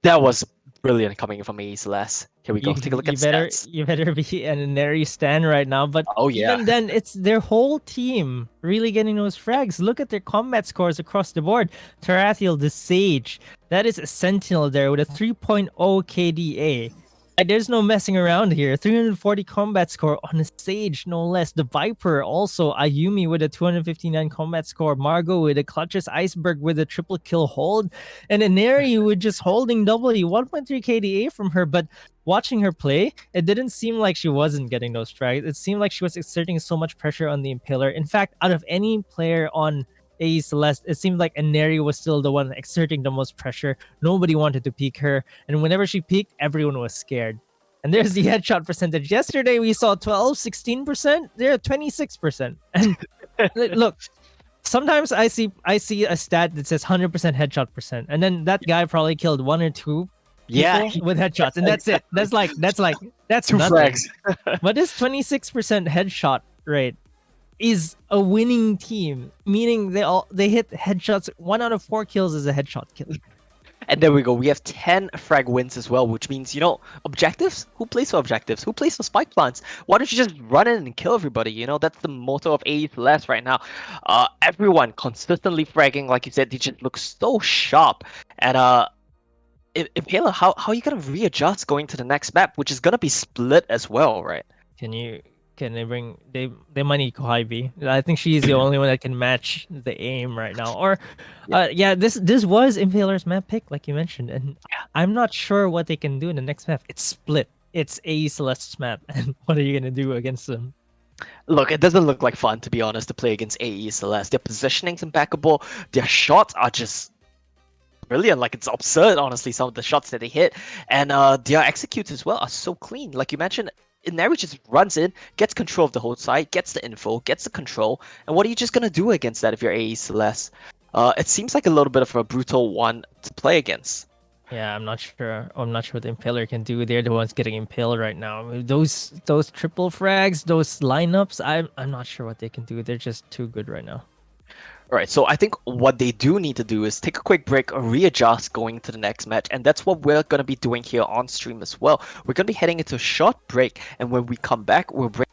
that was brilliant coming in from AE Celeste. Here we go. Take a look at stats. You better be an Inari stan right now. But Oh yeah. even then, it's their whole team really getting those frags. Look at their combat scores across the board. Tarathiel, the Sage, that is a Sentinel there with a 3.0 KDA. Like, there's no messing around here. 340 combat score on a Sage, no less. The Viper also. Ayumi with a 259 combat score. Margot with a clutches. Iceberg with a triple kill hold. And Inari with just holding W. 1.3 KDA from her. But watching her play, it didn't seem like she wasn't getting those strikes. It seemed like she was exerting so much pressure on the Impaler. In fact, out of any player on AE Celeste, it seemed like Inari was still the one exerting the most pressure. Nobody wanted to peek her. And whenever she peeked, everyone was scared. And there's the headshot percentage. Yesterday we saw 12, 16%. They're at 26%. And look, sometimes I see a stat that says 100% headshot percent, and then that guy probably killed one or two people with headshots, and that's it. That's Two nothing. frags. But this 26% headshot rate is a winning team, meaning they hit headshots. 1 out of 4 kills is a headshot kill. And there we go. We have 10 frag wins as well, which means, objectives? Who plays for objectives? Who plays for spike plants? Why don't you just run in and kill everybody? That's the motto of AE Celeste right now. Everyone consistently fragging, like you said, they just look so sharp. And Impala, how are you gonna readjust going to the next map, which is gonna be split as well, right? Can they bring they might need Kohaibi. I think she's the only one that can match the aim right now. Or this was Impaler's map pick, like you mentioned, and I'm not sure what they can do in the next map. It's split. It's AE Celeste's map, and what are you gonna do against them? Look, it doesn't look like fun, to be honest, to play against AE Celeste. Their positioning's impeccable. Their shots are just brilliant. Like, it's absurd, honestly, some of the shots that they hit. And their executes as well are so clean. Like you mentioned, Inari just runs in, gets control of the whole site, gets the info, gets the control. And what are you just going to do against that if you're AE Celeste? It seems like a little bit of a brutal one to play against. Yeah, I'm not sure. I'm not sure what the Impaler can do. They're the ones getting impaled right now. Those triple frags, those lineups, I'm not sure what they can do. They're just too good right now. Alright, so I think what they do need to do is take a quick break, readjust going to the next match, and that's what we're going to be doing here on stream as well. We're going to be heading into a short break, and when we come back, we'll bring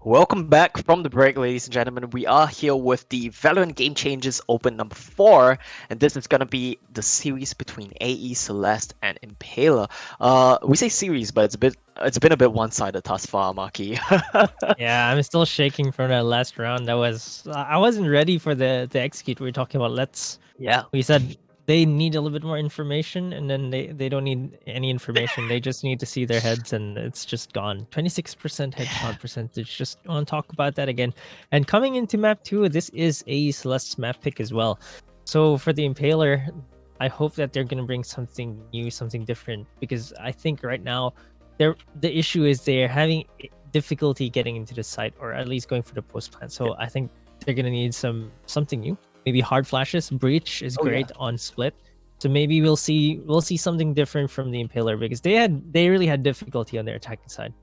Welcome back from the break, ladies and gentlemen. We are here with the Valorant Game Changers Open number 4, and this is gonna be the series between AE Celeste and Impaler. We say series, but it's been a bit one-sided thus far, Maki. Yeah, I'm still shaking from that last round. I wasn't ready for the execute. We were talking about Yeah. we said they need a little bit more information, and then they don't need any information. They just need to see their heads, and it's just gone. 26% headshot percentage. Just want to talk about that again. And coming into map 2, this is a Celeste's map pick as well. So for the Impaler, I hope that they're gonna bring something new, something different, because I think right now the issue is they're having difficulty getting into the site, or at least going for the post plant. So I think they're gonna need something new. Maybe hard flashes. Breach is Oh yeah. great on split. So maybe we'll see something different from the Impaler, because they really had difficulty on their attacking side.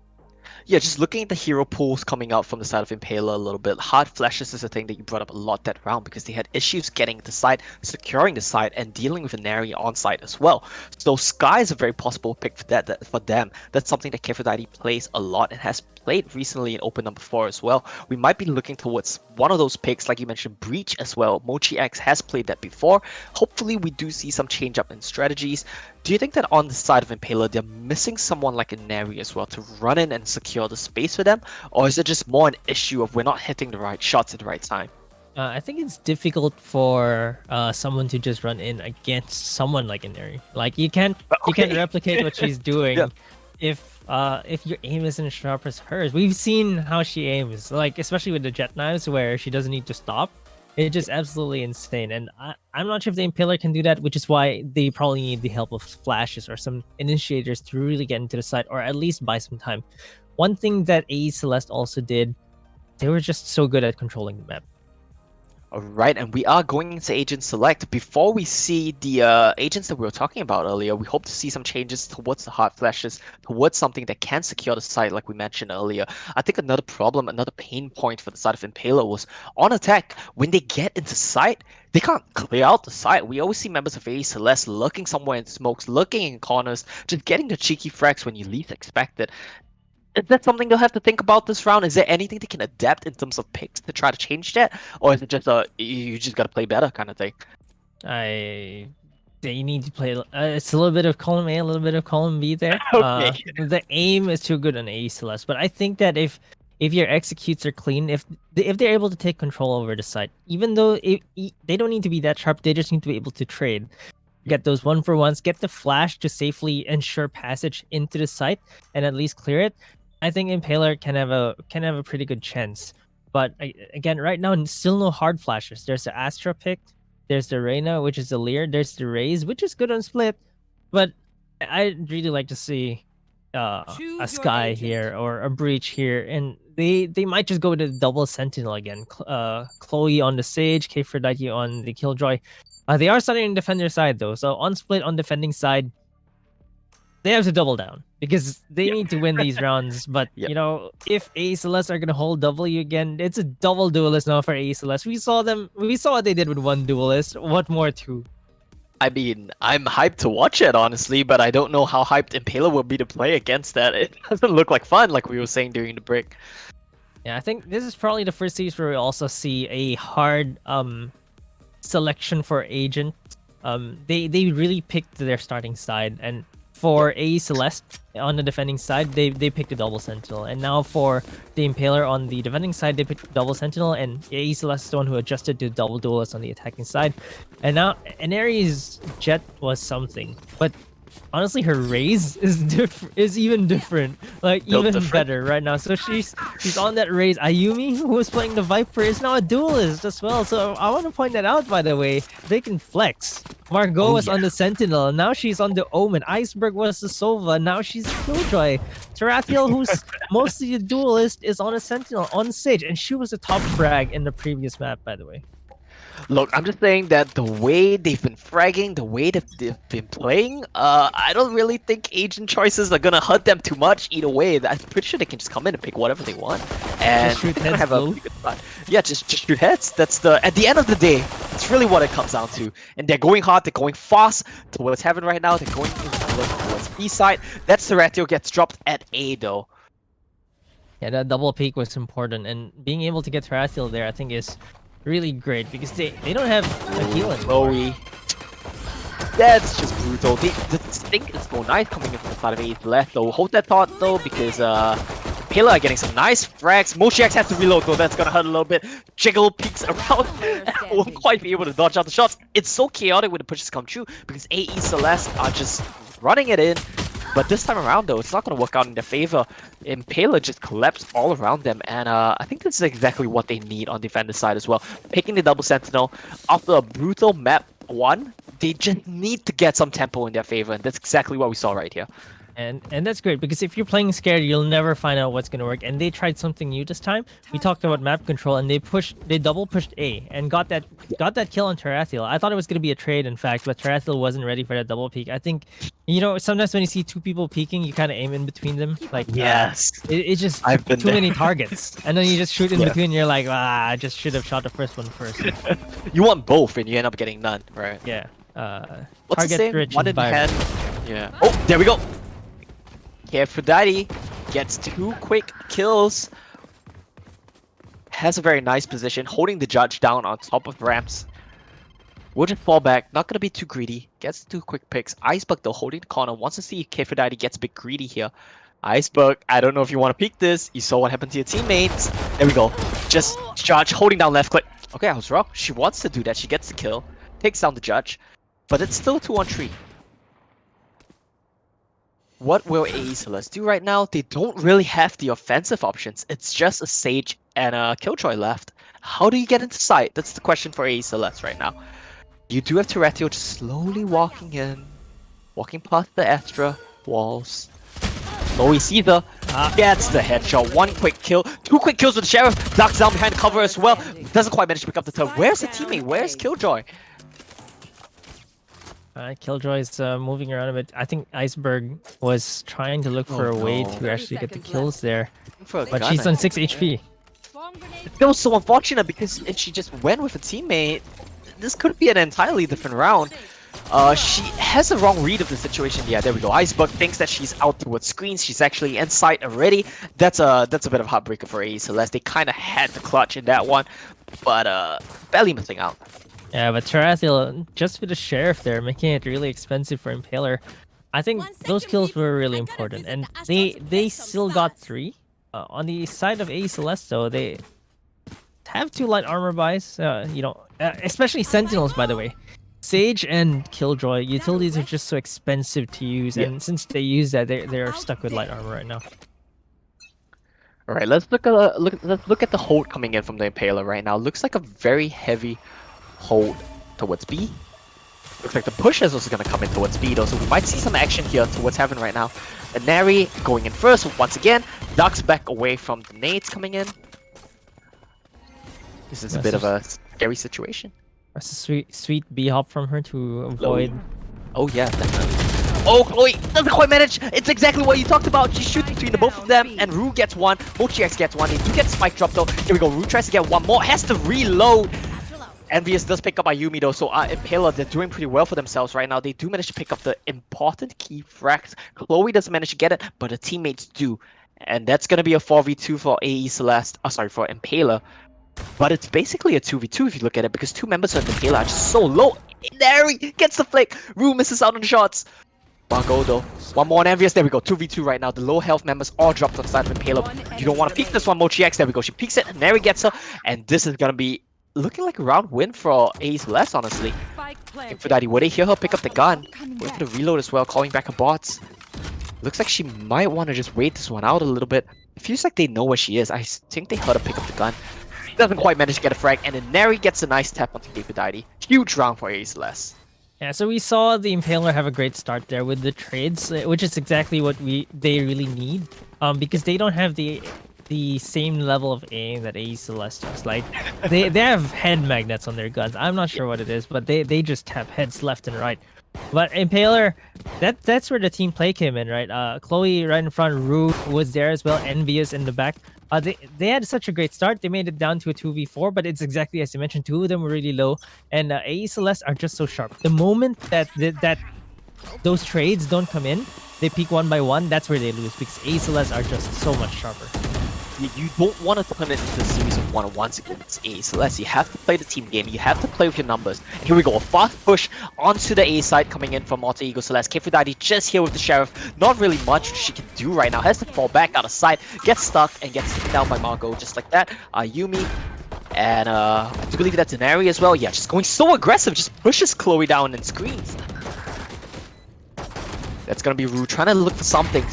Yeah, just looking at the hero pools coming out from the side of Impaler a little bit, hard flashes is a thing that you brought up a lot that round because they had issues getting the site, securing the site, and dealing with an area on site as well. So Sky is a very possible pick for for them. That's something that Kefidati plays a lot and has played recently in Open number 4 as well. We might be looking towards one of those picks, like you mentioned, Breach as well. Mochi X has played that before. Hopefully we do see some change up in strategies. Do you think that on the side of Impaler, they're missing someone like a Neri as well to run in and secure the space for them? Or is it just more an issue of we're not hitting the right shots at the right time? I think it's difficult for someone to just run in against someone like Inari. Like you can't replicate what she's doing Yeah. if your aim isn't as sharp as hers. We've seen how she aims, like especially with the jet knives, where she doesn't need to stop. It's just absolutely insane, and I'm not sure if the Impaler can do that, which is why they probably need the help of flashes or some initiators to really get into the site, or at least buy some time. One thing that AE Celeste also did, they were just so good at controlling the map. Alright, and we are going into Agent Select. Before we see the agents that we were talking about earlier, we hope to see some changes towards the hard flashes, towards something that can secure the site, like we mentioned earlier. I think another problem, another pain point for the side of Impaler was on attack, when they get into site, they can't clear out the site. We always see members of AE Celeste lurking somewhere in smokes, lurking in corners, just getting the cheeky frags when you least expect it. Is that something they'll have to think about this round? Is there anything they can adapt in terms of picks to try to change that? Or is it just a you just gotta play better kind of thing? They need to play. It's a little bit of column A, a little bit of column B there. Okay. The aim is too good on AE Celeste, but I think that if your executes are clean, if they're able to take control over the site, even though they don't need to be that sharp, they just need to be able to trade, get those 1-for-1s, get the flash to safely ensure passage into the site, and at least clear it. I think Impaler can have a pretty good chance. But again, right now, still no hard flashes. There's the Astra pick, there's the Reyna, which is the Lear, there's the Raze, which is good on split. But I'd really like to see a Sky here or a Breach here, and they might just go with the double Sentinel again. Chloe on the Sage, Kfredite on the Killjoy. They are starting to defend their side though, so on split on defending side, they have to double down because they need to win these rounds. But Yep. you know, if AE Celeste are gonna hold W again, it's a double duelist now for AE Celeste. We saw what they did with one duelist. What more two? I mean, I'm hyped to watch it honestly, but I don't know how hyped Impaler will be to play against that. It doesn't look like fun, like we were saying during the break. Yeah, I think this is probably the first series where we also see a hard selection for agent. They really picked their starting side, and for AE Celeste on the defending side, they picked a double sentinel, and now for the Impaler on the defending side, they picked double sentinel, and AE Celeste is the one who adjusted to double duelist on the attacking side. And now Aries Jet was something, but honestly, her Raze is even different, like Built even different. better right now. So she's on that Raze. Ayumi, who was playing the Viper, is now a duelist as well. So I want to point that out. By the way, they can flex. Margot was on the Sentinel, now she's on the Omen. Iceberg was the Sova, now she's Killjoy. Tarathiel, who's mostly a duelist, is on a Sentinel on Sage, and she was a top frag in the previous map, by the way. Look, I'm just saying that the way they've been fragging, the way that they've been playing, I don't really think agent choices are gonna hurt them too much either way. I'm pretty sure they can just come in and pick whatever they want, and Just shoot they're gonna heads, have a Lou. pretty good spot. Yeah, just shoot heads. That's at the end of the day, that's really what it comes down to. And they're going hard, they're going fast towards heaven right now. They're going towards B side. That Serratio gets dropped at A though. Yeah, that double peak was important, and being able to get Tarathiel there, I think, is really great because they don't have a heal anymore. Chloe. That's just brutal. The thing is go nice coming in from the side of AE Celeste though. Hold that thought though, because Pela are getting some nice frags. Mochiax has to reload though, that's gonna hurt a little bit. Jiggle peeks around, won't quite be able to dodge out the shots. It's so chaotic when the pushes come true, because AE Celeste are just running it in. But this time around though, it's not gonna work out in their favor. Impaler just collapsed all around them, and I think this is exactly what they need on defender side as well. Picking the double sentinel after a brutal map 1, they just need to get some tempo in their favor, and that's exactly what we saw right here. And that's great because if you're playing scared, you'll never find out what's gonna work. And they tried something new this time. We talked about map control, and they double pushed A and got that kill on Tarathiel. I thought it was gonna be a trade, in fact, but Tarathiel wasn't ready for that double peek. I think, sometimes when you see two people peeking, you kind of aim in between them. Like Yes, it's just I've been too many targets, and then you just shoot in between. You're like, I just should have shot the first one first. You want both, and you end up getting none, right? Yeah. What's the Target same? rich One in hand. environment. Yeah. Oh, there we go. Aphrodite gets 2 quick kills. Has a very nice position, holding the judge down on top of ramps. We'll just fall back, not gonna be too greedy. Gets 2 quick picks. Iceberg though holding the corner, wants to see if Aphrodite gets a bit greedy here. Iceberg, I don't know if you want to peek this. You saw what happened to your teammates. There we go. Just judge holding down left click. Okay, I was wrong. She wants to do that. She gets the kill, takes down the judge, but it's still 2-on-3. What will AE Celeste do right now? They don't really have the offensive options. It's just a Sage and a Killjoy left. How do you get into sight? That's the question for AE Celeste right now. You do have Tarathiel just slowly walking in, walking past the Astra walls. Chloe Caesar gets the headshot. 1 quick kill, 2 quick kills with the Sheriff. Ducks down behind the cover as well. Doesn't quite manage to pick up the turn. Where's the teammate? Where's Killjoy? Killjoy's moving around a bit. I think Iceberg was trying to look for a way to actually get the kills there, but she's on 6 HP. It feels so unfortunate because if she just went with a teammate, this could be an entirely different round. She has a wrong read of the situation. Yeah, there we go. Iceberg thinks that she's out towards screens. She's actually in sight already. That's a bit of a heartbreaker for AE Celeste. They kind of had the clutch in that one, but barely missing out. Yeah, but Tarathiel, just with the Sheriff there, making it really expensive for Impaler. I think those kills were really important, and they still got 3. On the side of AE Celeste, though, they have 2 light armor buys, especially Sentinels, by the way. Sage and Killjoy, utilities are just so expensive to use, and since they use that, they're stuck with light armor right now. All right, let's look at the hold coming in from the Impaler right now. Looks like a very heavy hold towards B. Looks like the push is also going to come in towards B though, so we might see some action here towards Heaven right now. And Neri going in first once again. Ducks back away from the nades coming in. This is a bit of a scary situation. That's a sweet B hop from her to avoid. Oh yeah, definitely. Oh, Chloe doesn't quite manage. It's exactly what you talked about. She shoots between the both of them, and Rue gets 1. Mochiax gets 1. They do get spike drop though. Here we go. Rue tries to get 1 more. Has to reload. Envious does pick up Ayumi though, so Impaler, they're doing pretty well for themselves right now. They do manage to pick up the important key frags. Chloe doesn't manage to get it, but the teammates do. And that's going to be a 4v2 for AE Celeste, for Impaler. But it's basically a 2v2 if you look at it, because 2 members of Impaler are just so low. Neri gets the flick. Rue misses out on the shots. Go though. 1 more on Envious. There we go. 2v2 right now. The low health members all dropped on the side of Impaler. You don't want to peek this one, Mochiax. There we go. She peeks it. Neri gets her. And this is going to be looking like a round win for AE Celeste, honestly. Aphrodite, will they hear her pick up the gun? Wait for the reload as well, calling back her bots. Looks like she might want to just wait this one out a little bit. It feels like they know where she is. I think they heard her pick up the gun. Doesn't quite manage to get a frag, and then Neri gets a nice tap onto Aphrodite. Huge round for AE Celeste. Yeah, so we saw the Impaler have a great start there with the trades, which is exactly what they really need. Because they don't have the same level of aim that AE Celeste does. Like they have head magnets on their guns. I'm not sure what it is, but they just tap heads left and right. But Impaler, that's where the team play came in, right? Chloe right in front, Rue was there as well, Envious in the back. They had such a great start. They made it down to a 2v4, but it's exactly as you mentioned. 2 of them were really low, and AE Celeste are just so sharp. The moment that those trades don't come in, they peak 1 by 1. That's where they lose because AE Celeste are just so much sharper. you don't want to turn it into a series of one-on-ones against A Celeste. You have to play the team game. You have to play with your numbers. And here we go. A fast push onto the A side coming in from Alter Ego Celeste. Kefudadi just here with the Sheriff. Not really much she can do right now. Has to fall back out of sight. Gets stuck and gets taken down by Margot just like that. Yumi. And I do believe that's an area as well. Yeah, just going so aggressive. Just pushes Chloe down and screens. That's going to be Rue trying to look for something.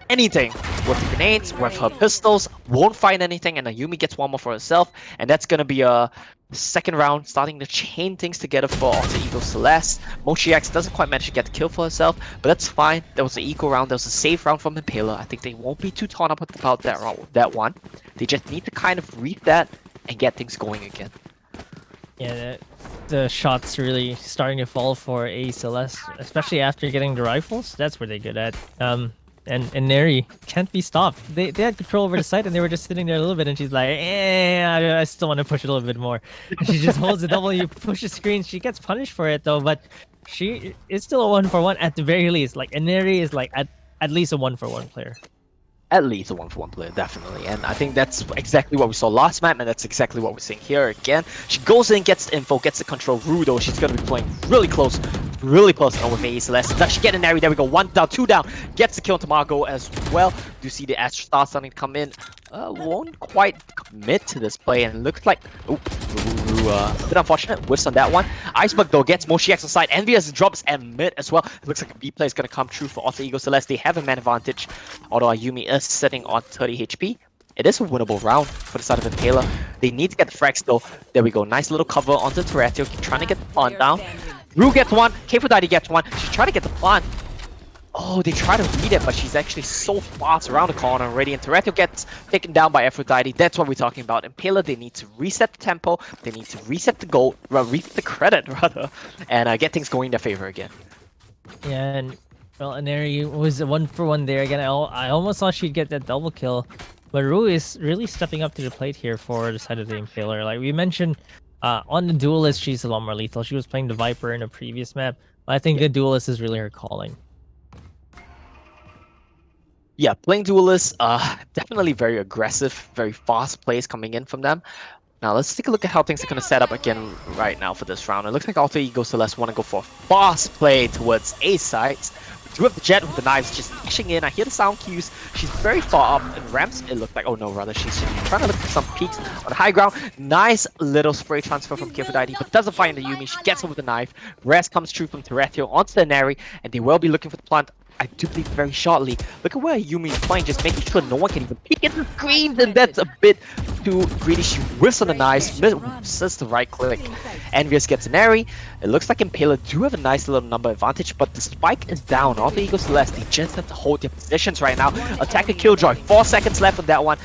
Anything with the grenades, with her pistols, won't find anything, and Ayumi gets one more for herself, and that's gonna be a second round, starting to chain things together for Alter Ego Celeste. Mochiax doesn't quite manage to get the kill for herself, but that's fine. That was an equal round, that was a safe round from Impaler. I think they won't be too torn up about that round, that one. They just need to kind of read that and get things going again. Yeah, the shots really starting to fall for A Celeste, especially after getting the rifles. That's where they're good at. And Neri can't be stopped. They had control over the site, and they were just sitting there a little bit, and she's like, I still want to push it a little bit more. And she just holds the W, pushes screen. She gets punished for it, though, but she is still a 1-for-1 at the very least. Like, Neri is like at least a 1-for-1 player. At least a 1-for-1 player, definitely. And I think that's exactly what we saw last map, and that's exactly what we're seeing here again. She goes in, gets the info, gets the control. Rue, though, she's going to be playing really close, really personal with A Celeste. Does she get an area? There we go. 1 down, 2 down. Gets the kill to Margot as well. Do you see the Astro Star starting to come in? Won't quite commit to this play, and looks like... Oh, a bit unfortunate. Whiffs on that one. Iceberg, though, gets Mochiax inside. Envious drops and mid as well. It looks like a B play is going to come true for Alter Ego Celeste. They have a man advantage, although Ayumi is sitting on 30 HP. It is a winnable round for the side of Impaler. They need to get the frags, though. There we go. Nice little cover onto Terratio. Keep trying to get the plant down. Rue gets one. Kefudadi gets one. She's trying to get the plant. Oh, they try to read it, but she's actually so fast around the corner already. And Terratio gets taken down by Aphrodite. That's what we're talking about. Impaler, they need to reset the tempo. They need to reset the goal, reset the credit, rather, and get things going in their favor again. Yeah, and well, Aneri was a 1-for-1 there again. I almost thought she'd get that double kill, but Rue is really stepping up to the plate here for the side of the Impaler. Like we mentioned, on the Duelist, she's a lot more lethal. She was playing the Viper in a previous map. But I think the Duelist is really her calling. Yeah, playing Duelist, definitely very aggressive, very fast plays coming in from them. Now let's take a look at how things are going to set up again right now for this round. It looks like Alter Ego Celeste want to go for a fast play towards A sites. We do have the Jet with the knives just dashing in. I hear the sound cues. She's very far up in ramps. It looked like, oh no, rather she's trying to look for some peaks on the high ground. Nice little spray transfer from Kefudadi, but doesn't find the Yumi. She gets her with the knife. Rest comes true from Terratio onto the Neri, and they will be looking for the plant. I do believe very shortly. Look at where Yumi is playing, just making sure no one can even peek at the screens, and that's a bit too greedy. She whiffs on the knives, misses the right click. Envious gets an Airy. It looks like Impaler do have a nice little number advantage, but the spike is down. Alter Ego Celeste, they just have to hold their positions right now. Attack a Killjoy, 4 seconds left on that one.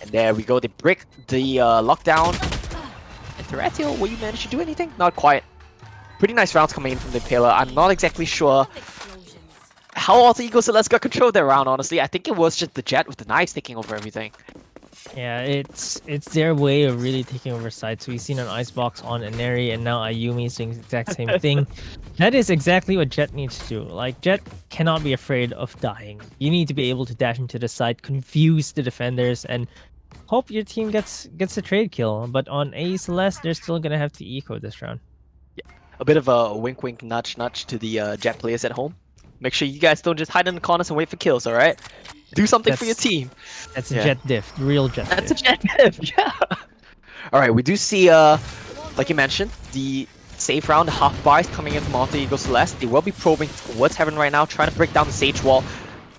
And there we go, they break the lockdown. And Terratio, will you manage to do anything? Not quite. Pretty nice rounds coming in from the Impaler. I'm not exactly sure how Alter Ego Celeste got control of their round, honestly. I think it was just the Jet with the knives taking over everything. Yeah, it's their way of really taking over sides. So we've seen an Icebox on Aneri, and now Ayumi is doing the exact same thing. That is exactly what Jet needs to do. Like, Jet cannot be afraid of dying. You need to be able to dash into the side, confuse the defenders, and hope your team gets a trade kill. But on A Celeste, they're still gonna have to eco this round. Yeah, a bit of a wink wink nudge nudge to the Jet players at home. Make sure you guys don't just hide in the corners and wait for kills, alright? Do something for your team. That's a Jet diff, real Jet That's diff. a Jet diff, yeah. Alright, we do see, like you mentioned, the safe round, the half buys coming in from Alter Ego Celeste. They will be probing towards Heaven right now, trying to break down the Sage Wall.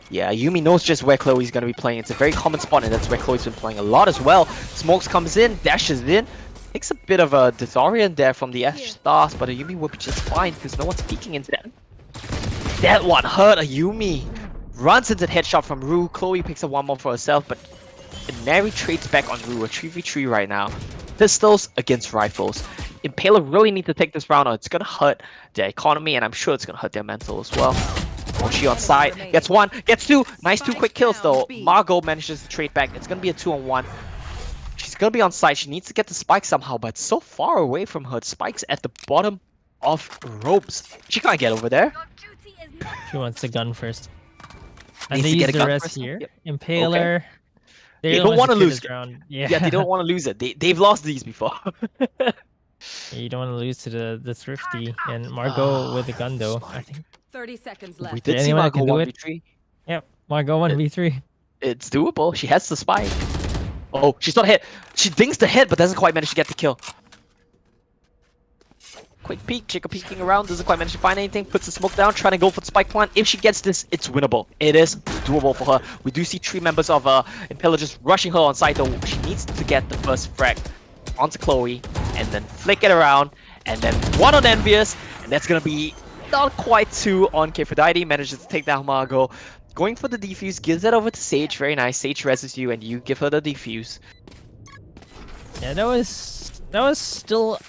Yeah, Yumi knows just where Chloe's going to be playing. It's a very common spot, and that's where Chloe's been playing a lot as well. Smokes comes in, dashes in. Takes a bit of a disorient there from the S-Stars, but Yumi will be just fine because no one's peeking into them. That one hurt Ayumi. Runs into the headshot from Rue. Chloe picks up one more for herself, but Neri trades back on Rue. A 3v3 right now. Pistols against rifles. Impaler really need to take this round, or it's gonna hurt their economy, and I'm sure it's gonna hurt their mental as well. Mochi on side. Gets one, gets two. Nice 2 quick kills though. Margot manages to trade back. It's gonna be a 2-on-1. She's gonna be on side. She needs to get the spike somehow, but it's so far away from her. Spike's at the bottom of ropes. She can't get over there. She wants the gun first. And Needs they to use get a the gun rest first? here. Yep. Impaler. They They don't don't want to want to secure lose. this round. Yeah, they Yeah. don't want to lose it. They've lost these before. You don't want to lose to the thrifty and Margot with Ah, a gun that's though. I fine. think. We Is there did see anyone that Marco can do it? 1v3. Yep. Margot 1v3. It's doable. She has the spike. Oh, she's not hit. She dings the hit, but doesn't quite manage to get the kill. Quick peek, Chica peeking around, doesn't quite manage to find anything, puts the smoke down, trying to go for the spike plant. If she gets this, it's winnable. It is doable for her. We do see 3 members of Impala just rushing her on site though. She needs to get the first frag onto Chloe, and then flick it around, and then 1 on Envious, and that's gonna be not quite 2 on Kphrodite, manages to take down Margot. Going for the defuse, gives it over to Sage, very nice. Sage reses you, and you give her the defuse. Yeah, that was still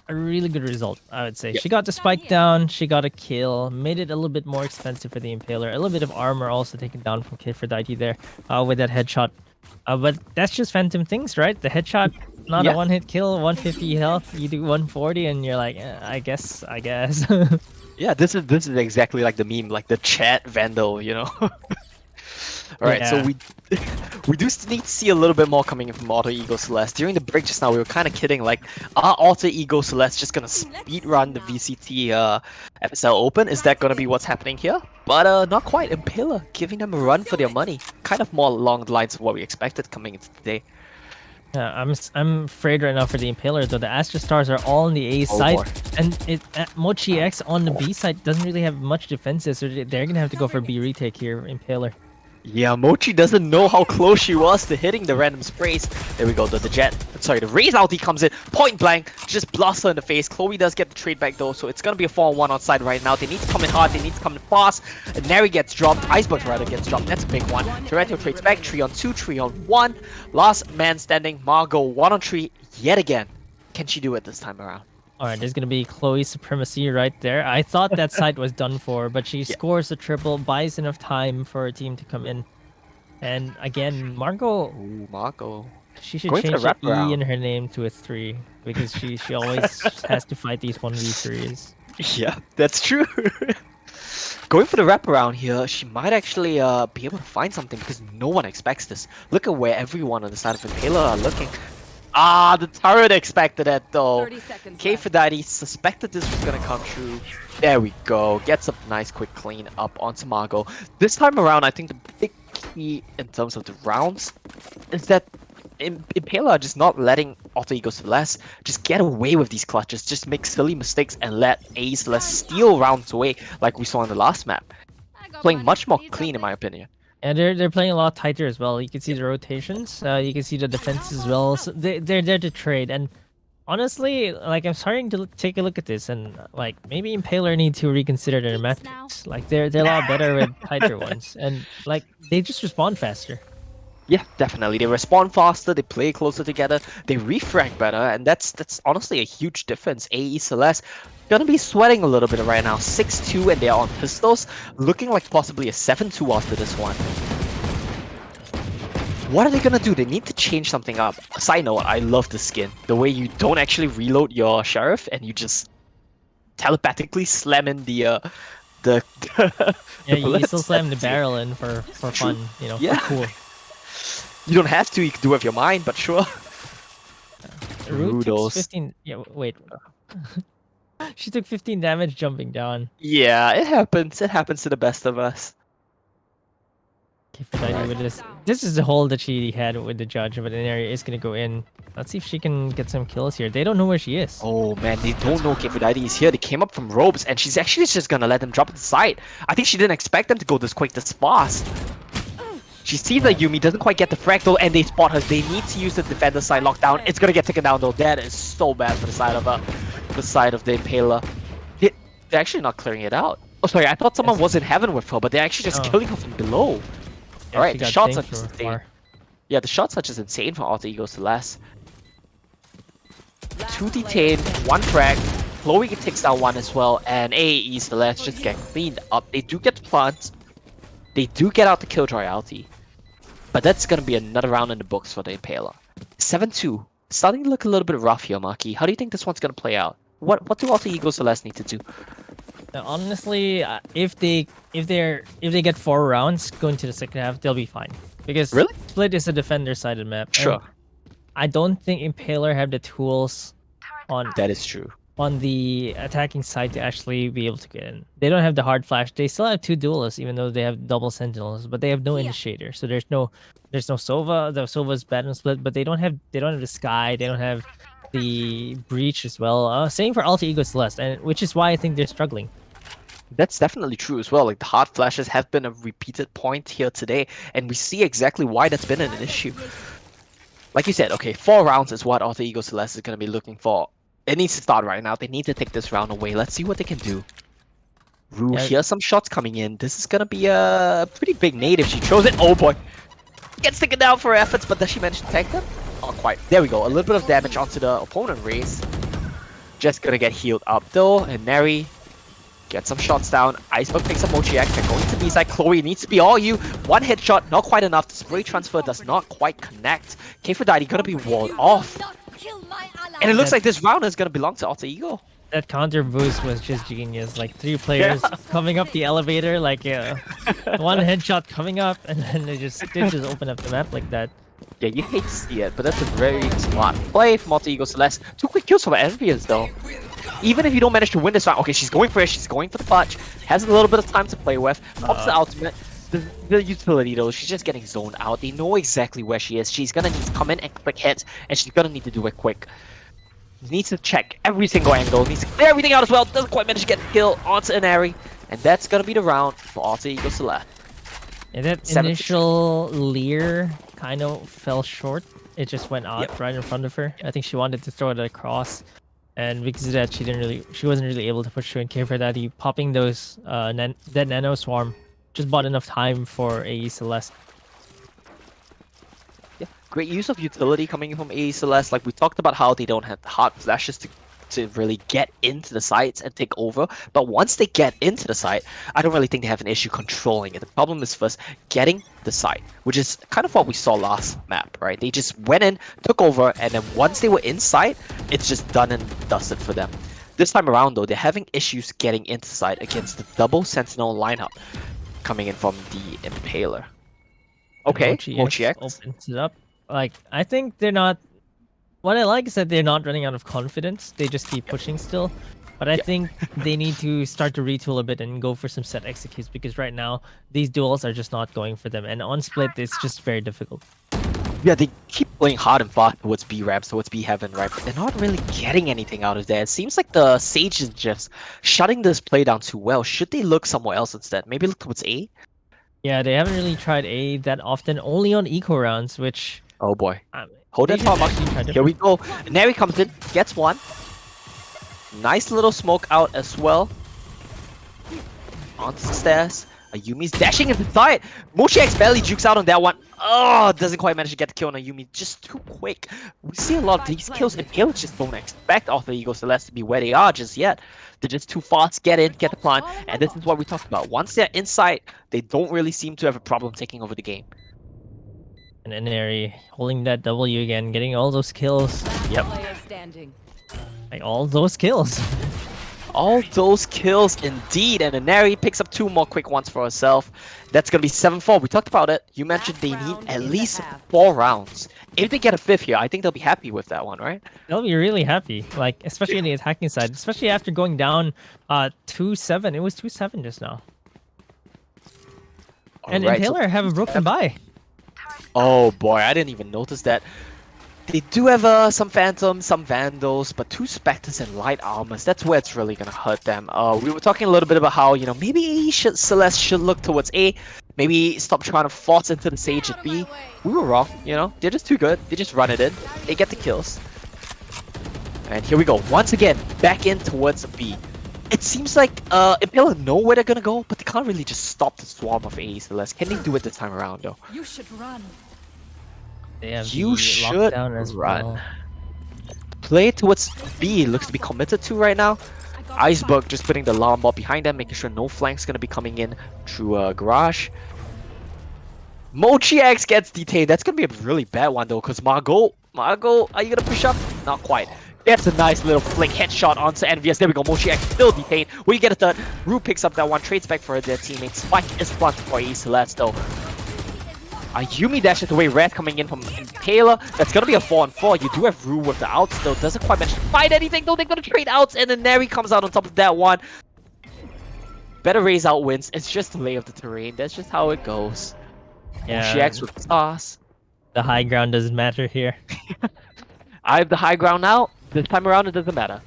a really good result, I would say. Yep. She got the spike down, she got a kill, made it a little bit more expensive for the Impaler. A little bit of armor also taken down from Kphrodite there with that headshot. But that's just Phantom things, right? The headshot, not a Yeah. one-hit kill, 150 health, you do 140 and you're like, I guess. Yeah, this is exactly like the meme, like the chat vandal, you know. Alright, so Yeah. we do need to see a little bit more coming in from Alter Ego Celeste. During the break just now, we were kind of kidding, like, are Alter Ego Celeste just gonna speedrun the VCT FSL Open? Is that gonna be what's happening here? But not quite. Impala giving them a run for their money. Kind of more along the lines of what we expected coming into today. Yeah, I'm afraid right now for the Impaler though. The Astra Stars are all on the A Oh side, boy. and Mochi X on the B side doesn't really have much defenses, so they're gonna have to go for B retake here, Impaler. Yeah, Mochi doesn't know how close she was to hitting the random sprays. There we go, the jet. Sorry, the Raze ulti comes in, point blank, just blasts her in the face. Chloe does get the trade back though, so it's gonna be a 4-on-1 on side right now. They need to come in hard, they need to come in fast. And Neri gets dropped, Iceberg rather gets dropped, that's a big one. Toretto trades back, 3-on-2, 3-on-1. Last man standing, Margot 1-on-3 yet again. Can she do it this time around? Alright, there's gonna be Chloe's supremacy right there. I thought that side was done for, but she Yeah. scores the triple, buys enough time for her team to come in. And again, Margot, Ooh, Margot. she should Going for change the the E wraparound. in her name to a 3, because she always has to fight these 1v3s. Yeah, that's true. Going for the wraparound here, she might actually be able to find something because no one expects this. Look at where everyone on the side of Impala are looking. Ah, the turret expected it though. Kphrodite suspected this was gonna come true. There we go. Gets a nice quick clean up onto Margot. This time around, I think the big key in terms of the rounds is that Impala are just not letting Alter Ego Celeste just get away with these clutches, just make silly mistakes and let A Celeste steal rounds away like we saw in the last map. Playing much more clean in my opinion. And they're playing a lot tighter as well. You can see the rotations. You can see the defense as well. So they're there to trade. And honestly, like I'm starting to take a look at this, and like maybe Impaler need to reconsider their methods. Like they're a lot better with tighter ones, and like they just respond faster. Yeah, definitely. They respond faster, they play closer together, they refrag better, and that's honestly a huge difference. AE Celeste gonna be sweating a little bit right now. 6-2 and they're on pistols, looking like possibly a 7-2 after this one. What are they gonna do? They need to change something up. Side note, I love the skin. The way you don't actually reload your sheriff and you just telepathically slam in the Yeah, you bullets. still slam the barrel in for fun, you know, Yeah. for cool. You don't have to, you can do it with your mind, but sure. Root takes Rudos. 15. Yeah, wait. She took 15 damage jumping down. Yeah, it happens. It happens to the best of us. Kphrodite with this. This is the hole that she had with the judge, but an area is gonna go in. Let's see if she can get some kills here. They don't know where she is. Oh man, they don't know Kphrodite is here. They came up from ropes, and she's actually just gonna let them drop at the side. I think she didn't expect them to go this quick, this fast. She sees that Yumi doesn't quite get the fractal, and they spot her. They need to use the defender side lockdown. It's gonna get taken down though. That is so bad for the side of the Impaler. They're actually not clearing it out. Oh sorry, I thought someone was in heaven with her, but they're actually just killing her from below. Yeah, Alright, she the got shots are tanked just from insane. afar. Yeah, the shots are just insane from Alter Ego Celeste. 2 detained, 1 frag. Chloe takes down 1 as well, and AAE Celeste just get cleaned up. They do get the plants. They do get out the Killjoy ulti. But that's gonna be another round in the books for the Impaler. 7-2. Starting to look a little bit rough here, Maki. How do you think this one's gonna play out? What do Alter Ego Celeste need to do? Now, honestly, if they get 4 rounds going to the second half, they'll be fine. because Really? Split is a defender-sided map. Sure. And I don't think Impaler have the tools on That is true. the attacking side to actually be able to get in. They don't have the hard flash. They still have 2 duelists, even though they have double sentinels, but they have no initiator. So there's no Sova. The Sova's bad on Split, but they don't have the Sky. They don't have the breach as well. Same for Alter Ego Celeste, and which is why I think they're struggling. That's definitely true as well. Like the hard flashes have been a repeated point here today, and we see exactly why that's been an issue. Like you said, okay, 4 rounds is what Alter Ego Celeste is going to be looking for. It needs to start right now. They need to take this round away. Let's see what they can do. Rue, here's some shots coming in. This is going to be a pretty big nade if she throws it. Oh boy. Gets taken down for her efforts, but does she manage to tank them? Not quite. There we go. A little bit of damage onto the opponent race. Just going to get healed up though, and Neri get some shots down. Iceberg picks up Mochi X. They're going to B side. Chloe needs to be all you. One headshot, not quite enough. The spray transfer does not quite connect. K4 gonna be walled off. And it looks like this round is gonna belong to Alter Ego. That counter boost was just genius. Like 3 players coming up the elevator, like one headshot coming up, and then they just open up the map like that. Yeah, you hate to see it, but that's a very smart play from Alter Ego Celeste. 2 quick kills for Envious though. Even if you don't manage to win this round, okay, she's going for it, she's going for the clutch, has a little bit of time to play with, pops the ultimate. The utility though, she's just getting zoned out. They know exactly where she is. She's gonna need to come in and click hits, and she's gonna need to do it quick. Needs to check every single angle, needs to clear everything out as well, doesn't quite manage to get the kill onto Inari, and that's gonna be the round for Alter Ego Celeste. And that initial leer kind of fell short. It just went out right in front of her. I think she wanted to throw it across. And because of that, she wasn't really able to push through. And for that, he popping those that nano swarm just bought enough time for AE Celeste. Yeah, great use of utility coming from AE Celeste. Like we talked about how they don't have the hard flashes to really get into the sites and take over. But once they get into the site, I don't really think they have an issue controlling it. The problem is first getting the site, which is kind of what we saw last map, right? They just went in, took over, and then once they were inside, it's just done and dusted for them. This time around though, they're having issues getting into site against the double sentinel lineup coming in from the Impaler. Okay, Mochi X opens it up. Like, I think they're not... What I like is that they're not running out of confidence. They just keep pushing still. But I think they need to start to retool a bit and go for some set executes, because right now, these duels are just not going for them. And on Split, it's just very difficult. Yeah, they keep playing hard and fast towards B ramps, towards B heaven, right? But they're not really getting anything out of there. It seems like the Sage is just shutting this play down too well. Should they look somewhere else instead? Maybe look towards A? Yeah, they haven't really tried A that often, only on eco rounds, which... Oh boy. Hold that thought, Mark. Here we go. Neri comes in, gets one. Nice little smoke out as well. Onto the stairs. Ayumi's dashing inside. Mochi X barely jukes out on that one. Oh, doesn't quite manage to get the kill on Ayumi. Just too quick. We see a lot of these kills, and players just don't expect Alter Ego Celeste to be where they are just yet. They're just too fast. Get in, get the plant, and this is what we talked about. Once they're inside, they don't really seem to have a problem taking over the game. And Inari holding that W again, getting all those kills. Yep. Like all those kills. All those kills indeed, and Inari picks up 2 more quick ones for herself. That's gonna be 7-4. We talked about it. You mentioned they need at least 4 rounds. If they get a 5th here, I think they'll be happy with that one, right? They'll be really happy, like especially in the attacking side, especially after going down 2-7. It was 2-7 just now. And Impaler have a broken bye. Oh boy, I didn't even notice that. They do have some Phantoms, some Vandals, but 2 Spectres and Light Armors. That's where it's really gonna hurt them. We were talking a little bit about how, you know, maybe Celeste should look towards A. Maybe stop trying to force into the Sage at B. We were wrong, you know. They're just too good. They just run it in. They get the kills. And here we go. Once again, back in towards B. It seems like Impaler know where they're gonna go, but they can't really just stop the swarm of AE Celeste. Can they do it this time around, though? You should run. You should run. Well. Play towards B looks to be committed to right now. Iceberg just putting the alarm bot behind them, making sure no flank's gonna be coming in through Garage. Mochi X gets detained. That's gonna be a really bad one though, because Margot, are you gonna push up? Not quite. Gets a nice little flick headshot onto Envious. There we go. Mochi X still detained. We get a third. Rue picks up that one, trades back for their teammates. Spike is planted for AE Celeste though. Yumi dashes away, Red coming in from Impaler. That's gonna be a 4-on-4. You do have Rue with the outs though. Doesn't quite manage to find anything though. They're gonna trade outs, and then Neri comes out on top of that one. Better raise out wins. It's just the lay of the terrain. That's just how it goes. Yeah, GX with stars. the high ground doesn't matter here. I have the high ground now. This time around, it doesn't matter.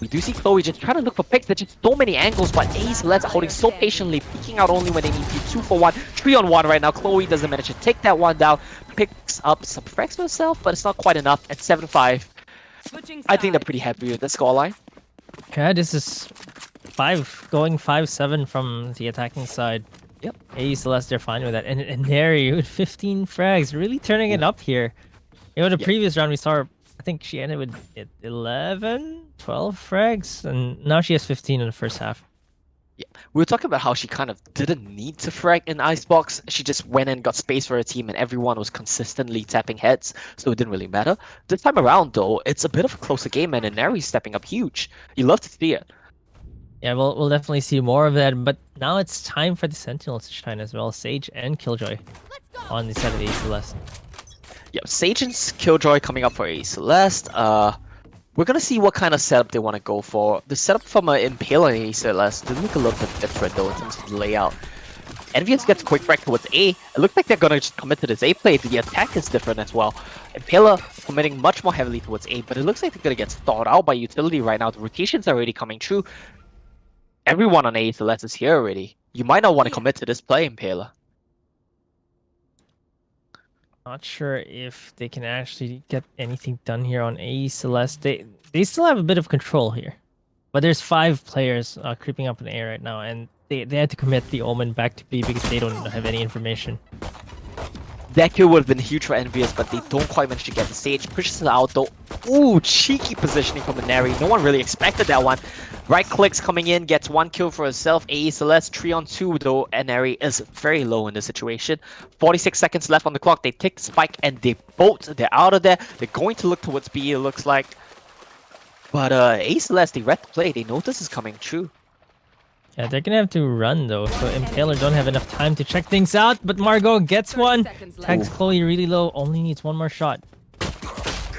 We do see Chloe just trying to look for picks. There's just so many angles, but Celeste holding so patiently, peeking out only when they need to. 2-for-1, 3-on-1 right now. Chloe doesn't manage to take that one down. Picks up some frags for herself, but it's not quite enough. At 7-5, I think they're pretty happy with the scoreline. Yeah, this is going 5-7 from the attacking side. Yep. Celeste, they're fine with that. And Neri with 15 frags, really turning it up here. You know, the previous round we saw her, I think she ended with 11, 12 frags, and now she has 15 in the first half. Yeah, we were talking about how she kind of didn't need to frag in Icebox. She just went and got space for her team, and everyone was consistently tapping heads, so it didn't really matter. This time around, though, it's a bit of a closer game, and Neri's stepping up huge. You love to see it. Yeah, we'll definitely see more of that, but now it's time for the Sentinels to shine as well. Sage and Killjoy on the side of Celeste. Yeah, Sage and Killjoy coming up for Celeste. We're gonna see what kind of setup they want to go for. The setup from an Impaler Celeste does look a little bit different though in terms of the layout. Envious gets quick frag towards A. It looks like they're gonna just commit to this A play. The attack is different as well. Impaler committing much more heavily towards A, but it looks like they're gonna get stalled out by utility right now. The rotations are already coming true. Everyone on A Celeste is here already. You might not want to commit to this play, Impaler. Not sure if they can actually get anything done here on Celeste. They still have a bit of control here, but there's 5 players creeping up in A right now, and they had to commit the Omen back to B because they don't have any information. That kill would have been huge for Envious, but they don't quite manage to get the Sage. Pushes it out though. Ooh, cheeky positioning from Neri. No one really expected that one. Right clicks coming in, gets 1 kill for herself. Celeste 3-on-2 though, and Neri is very low in this situation. 46 seconds left on the clock. They take the spike and they bolt. They're out of there. They're going to look towards B, it looks like. But Celeste, they read the play. They know this is coming true. Yeah, they're gonna have to run though, so Impaler don't have enough time to check things out, but Margot gets one. Tags Chloe really low, only needs 1 more shot.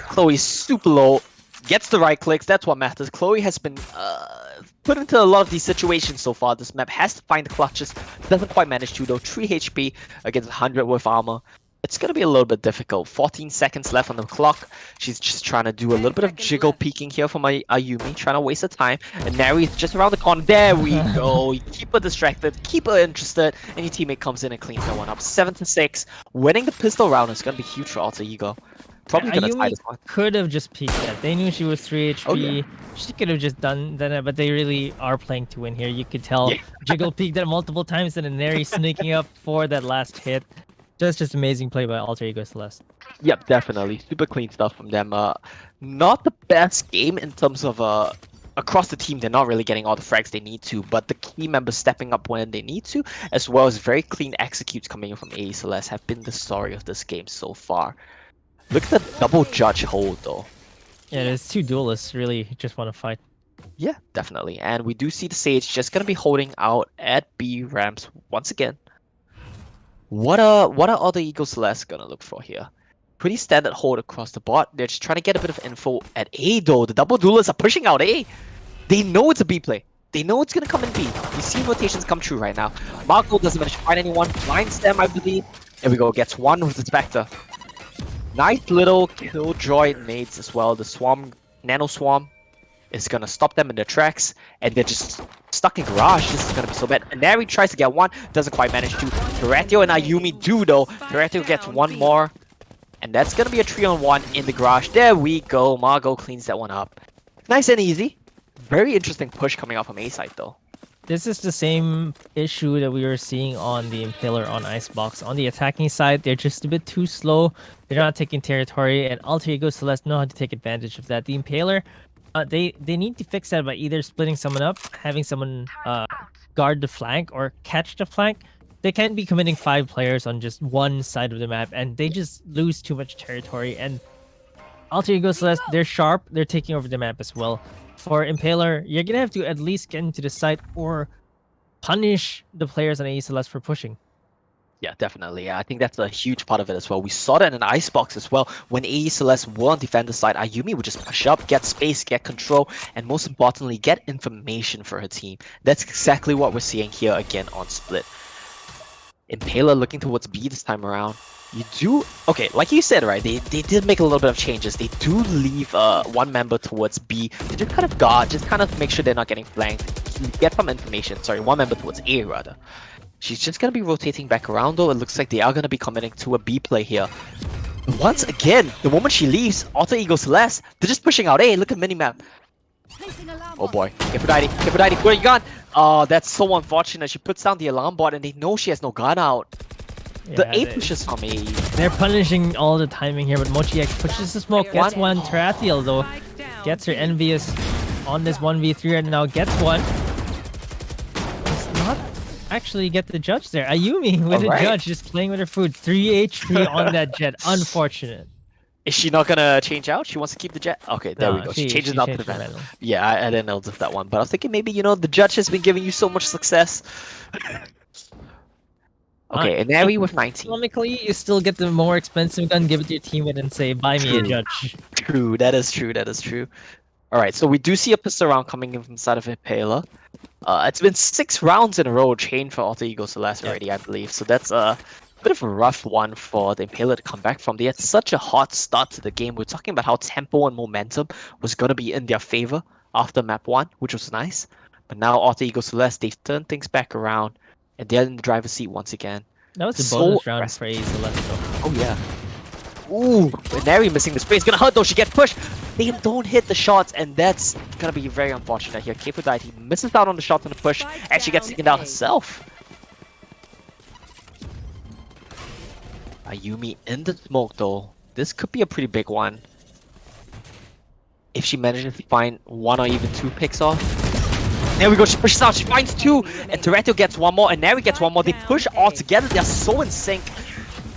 Chloe's super low, gets the right clicks, that's what matters. Chloe has been put into a lot of these situations so far. This map has to find the clutches, doesn't quite manage to though. 3 HP against 100 with armor. It's gonna be a little bit difficult. 14 seconds left on the clock. She's just trying to do a little bit of jiggle peeking here from Ayumi, trying to waste her time. And Neri's just around the corner. There we go. You keep her distracted, keep her interested, and your teammate comes in and cleans that one up. 7-6. Winning the pistol round is gonna be huge for Alter Ego. Probably gonna tie this one. Could have just peeked that. They knew she was 3 HP. Oh, yeah. She could have just done that, but they really are playing to win here. You could tell. Jiggle peeked that multiple times, and then Neri sneaking up for that last hit. Just amazing play by Alter Ego Celeste. Yep, definitely. Super clean stuff from them. Not the best game in terms of across the team, they're not really getting all the frags they need to, but the key members stepping up when they need to, as well as very clean executes coming in from Celeste, have been the story of this game so far. Look at the double judge hold though. Yeah, there's 2 duelists really just want to fight. Yeah, definitely. And we do see the Sage just gonna be holding out at B ramps once again. What are Alter Ego Celeste gonna look for here? Pretty standard hold across the bot. They're just trying to get a bit of info at A though. The double duelists are pushing out A. They know it's a B play. They know it's gonna come in B. We see rotations come true right now. Marco doesn't manage to find anyone. Blinds them, I believe. There we go. Gets 1 with the Spectre. Nice little Killjoy nades as well. The Swarm, Nano Swarm, is gonna stop them in their tracks, and they're just stuck in garage. This is gonna be so bad. And Neri tries to get 1, doesn't quite manage to. Taratio and Ayumi do though. Taratio gets 1 more, and that's gonna be a 3-on-1 in the garage. There we go. Margot cleans that one up. Nice and easy. Very interesting push coming out from A side though. This is the same issue that we were seeing on the Impaler on Icebox. On the attacking side, they're just a bit too slow. They're not taking territory, and Alter Ego Celeste know how to take advantage of that. The Impaler, they need to fix that by either splitting someone up, having someone guard the flank, or catch the flank. They can't be committing 5 players on just one side of the map, and they just lose too much territory. And Alter Ego Celeste, they're sharp, they're taking over the map as well. For Impaler, you're gonna have to at least get into the site or punish the players on Celeste for pushing. Yeah, definitely. Yeah, I think that's a huge part of it as well. We saw that in an Icebox as well. When AE Celeste were on defender side, Ayumi would just push up, get space, get control, and most importantly, get information for her team. That's exactly what we're seeing here again on Split. Impaler looking towards B this time around. You do... Okay, like you said, right, they did make a little bit of changes. They do leave one member towards B to just kind of guard, just kind of make sure they're not getting flanked. Get some information. Sorry, one member towards A, rather. She's just going to be rotating back around though. It looks like they are going to be committing to a B play here. Once again, the moment she leaves, Alter Ego Celeste, they're just pushing out. Hey, look at minimap. Oh boy. Aphrodite, where you gone? Oh, that's so unfortunate. She puts down the alarm bot and they know she has no gun out. The Yeah, A pushes from A. they're punishing all the timing here, but Mochi X pushes the smoke, gets one. Tarathiel though gets her envious on this 1v3 and now gets one. Does not actually get the judge there. Ayumi with the judge, just playing with her food. 3 HP on that Jet. Unfortunate. Is she not gonna change out? She wants to keep the Jet? Okay, there we go. She changes out to the Venom. Yeah, I didn't know that one, but I was thinking maybe, you know, the judge has been giving you so much success. Okay, and Neri with 19. Economically, you still get the more expensive gun, give it to your teammate and say, buy me a judge. True, that is true, that is true. Alright, so we do see a pistol round coming in from the side of Impaler. It's been 6 rounds in a row chained for Alter Ego Celeste already, I believe. So that's a bit of a rough one for the Impaler to come back from. They had such a hot start to the game. We're talking about how tempo and momentum was going to be in their favor after map 1, which was nice. But now Alter Ego Celeste, they've turned things back around. And they're in the driver's seat once again. That was a bonus round for AE Celeste though. Oh yeah. Ooh, Neri missing the spray. It's gonna hurt though. She gets pushed. They don't hit the shots, and that's gonna be very unfortunate here. Aphrodite misses out on the shot on the push, and she gets taken down herself. Ayumi in the smoke though. This could be a pretty big one. If she manages to find 1 or even 2 picks off. There we go, she pushes out, she finds 2, and Toretto gets 1 more, and Neri gets 1 more. They push all together, they're so in sync.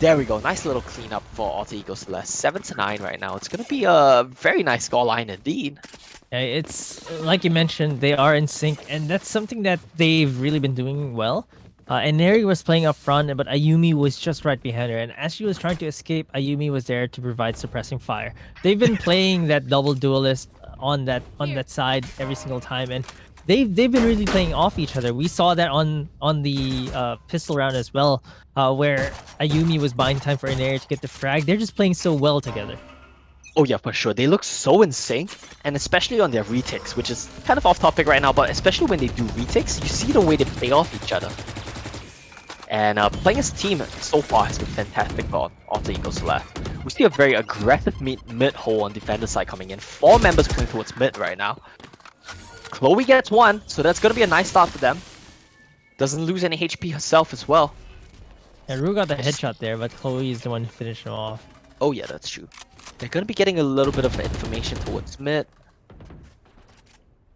There we go, nice little cleanup for Alter Ego Celeste. 7-9 right now. It's gonna be a very nice scoreline indeed. It's like you mentioned, they are in sync, and that's something that they've really been doing well. And Neri was playing up front, but Ayumi was just right behind her. And as she was trying to escape, Ayumi was there to provide suppressing fire. They've been playing that double duelist on that side every single time, and they've been really playing off each other. We saw that on the pistol round as well, where Ayumi was buying time for Neri to get the frag. They're just playing so well together. Oh yeah, for sure. They look so in sync, and especially on their retakes, which is kind of off topic right now, but especially when they do retakes, you see the way they play off each other. And playing as a team so far has been fantastic for Alter Ego Celeste. We see a very aggressive mid hole on defender side coming in. 4 members coming towards mid right now. Chloe gets 1, so that's gonna be a nice start for them. Doesn't lose any HP herself as well. Yeah, Rue got the headshot there, but Chloe is the one who finished him off. Oh yeah, that's true. They're gonna be getting a little bit of information towards mid.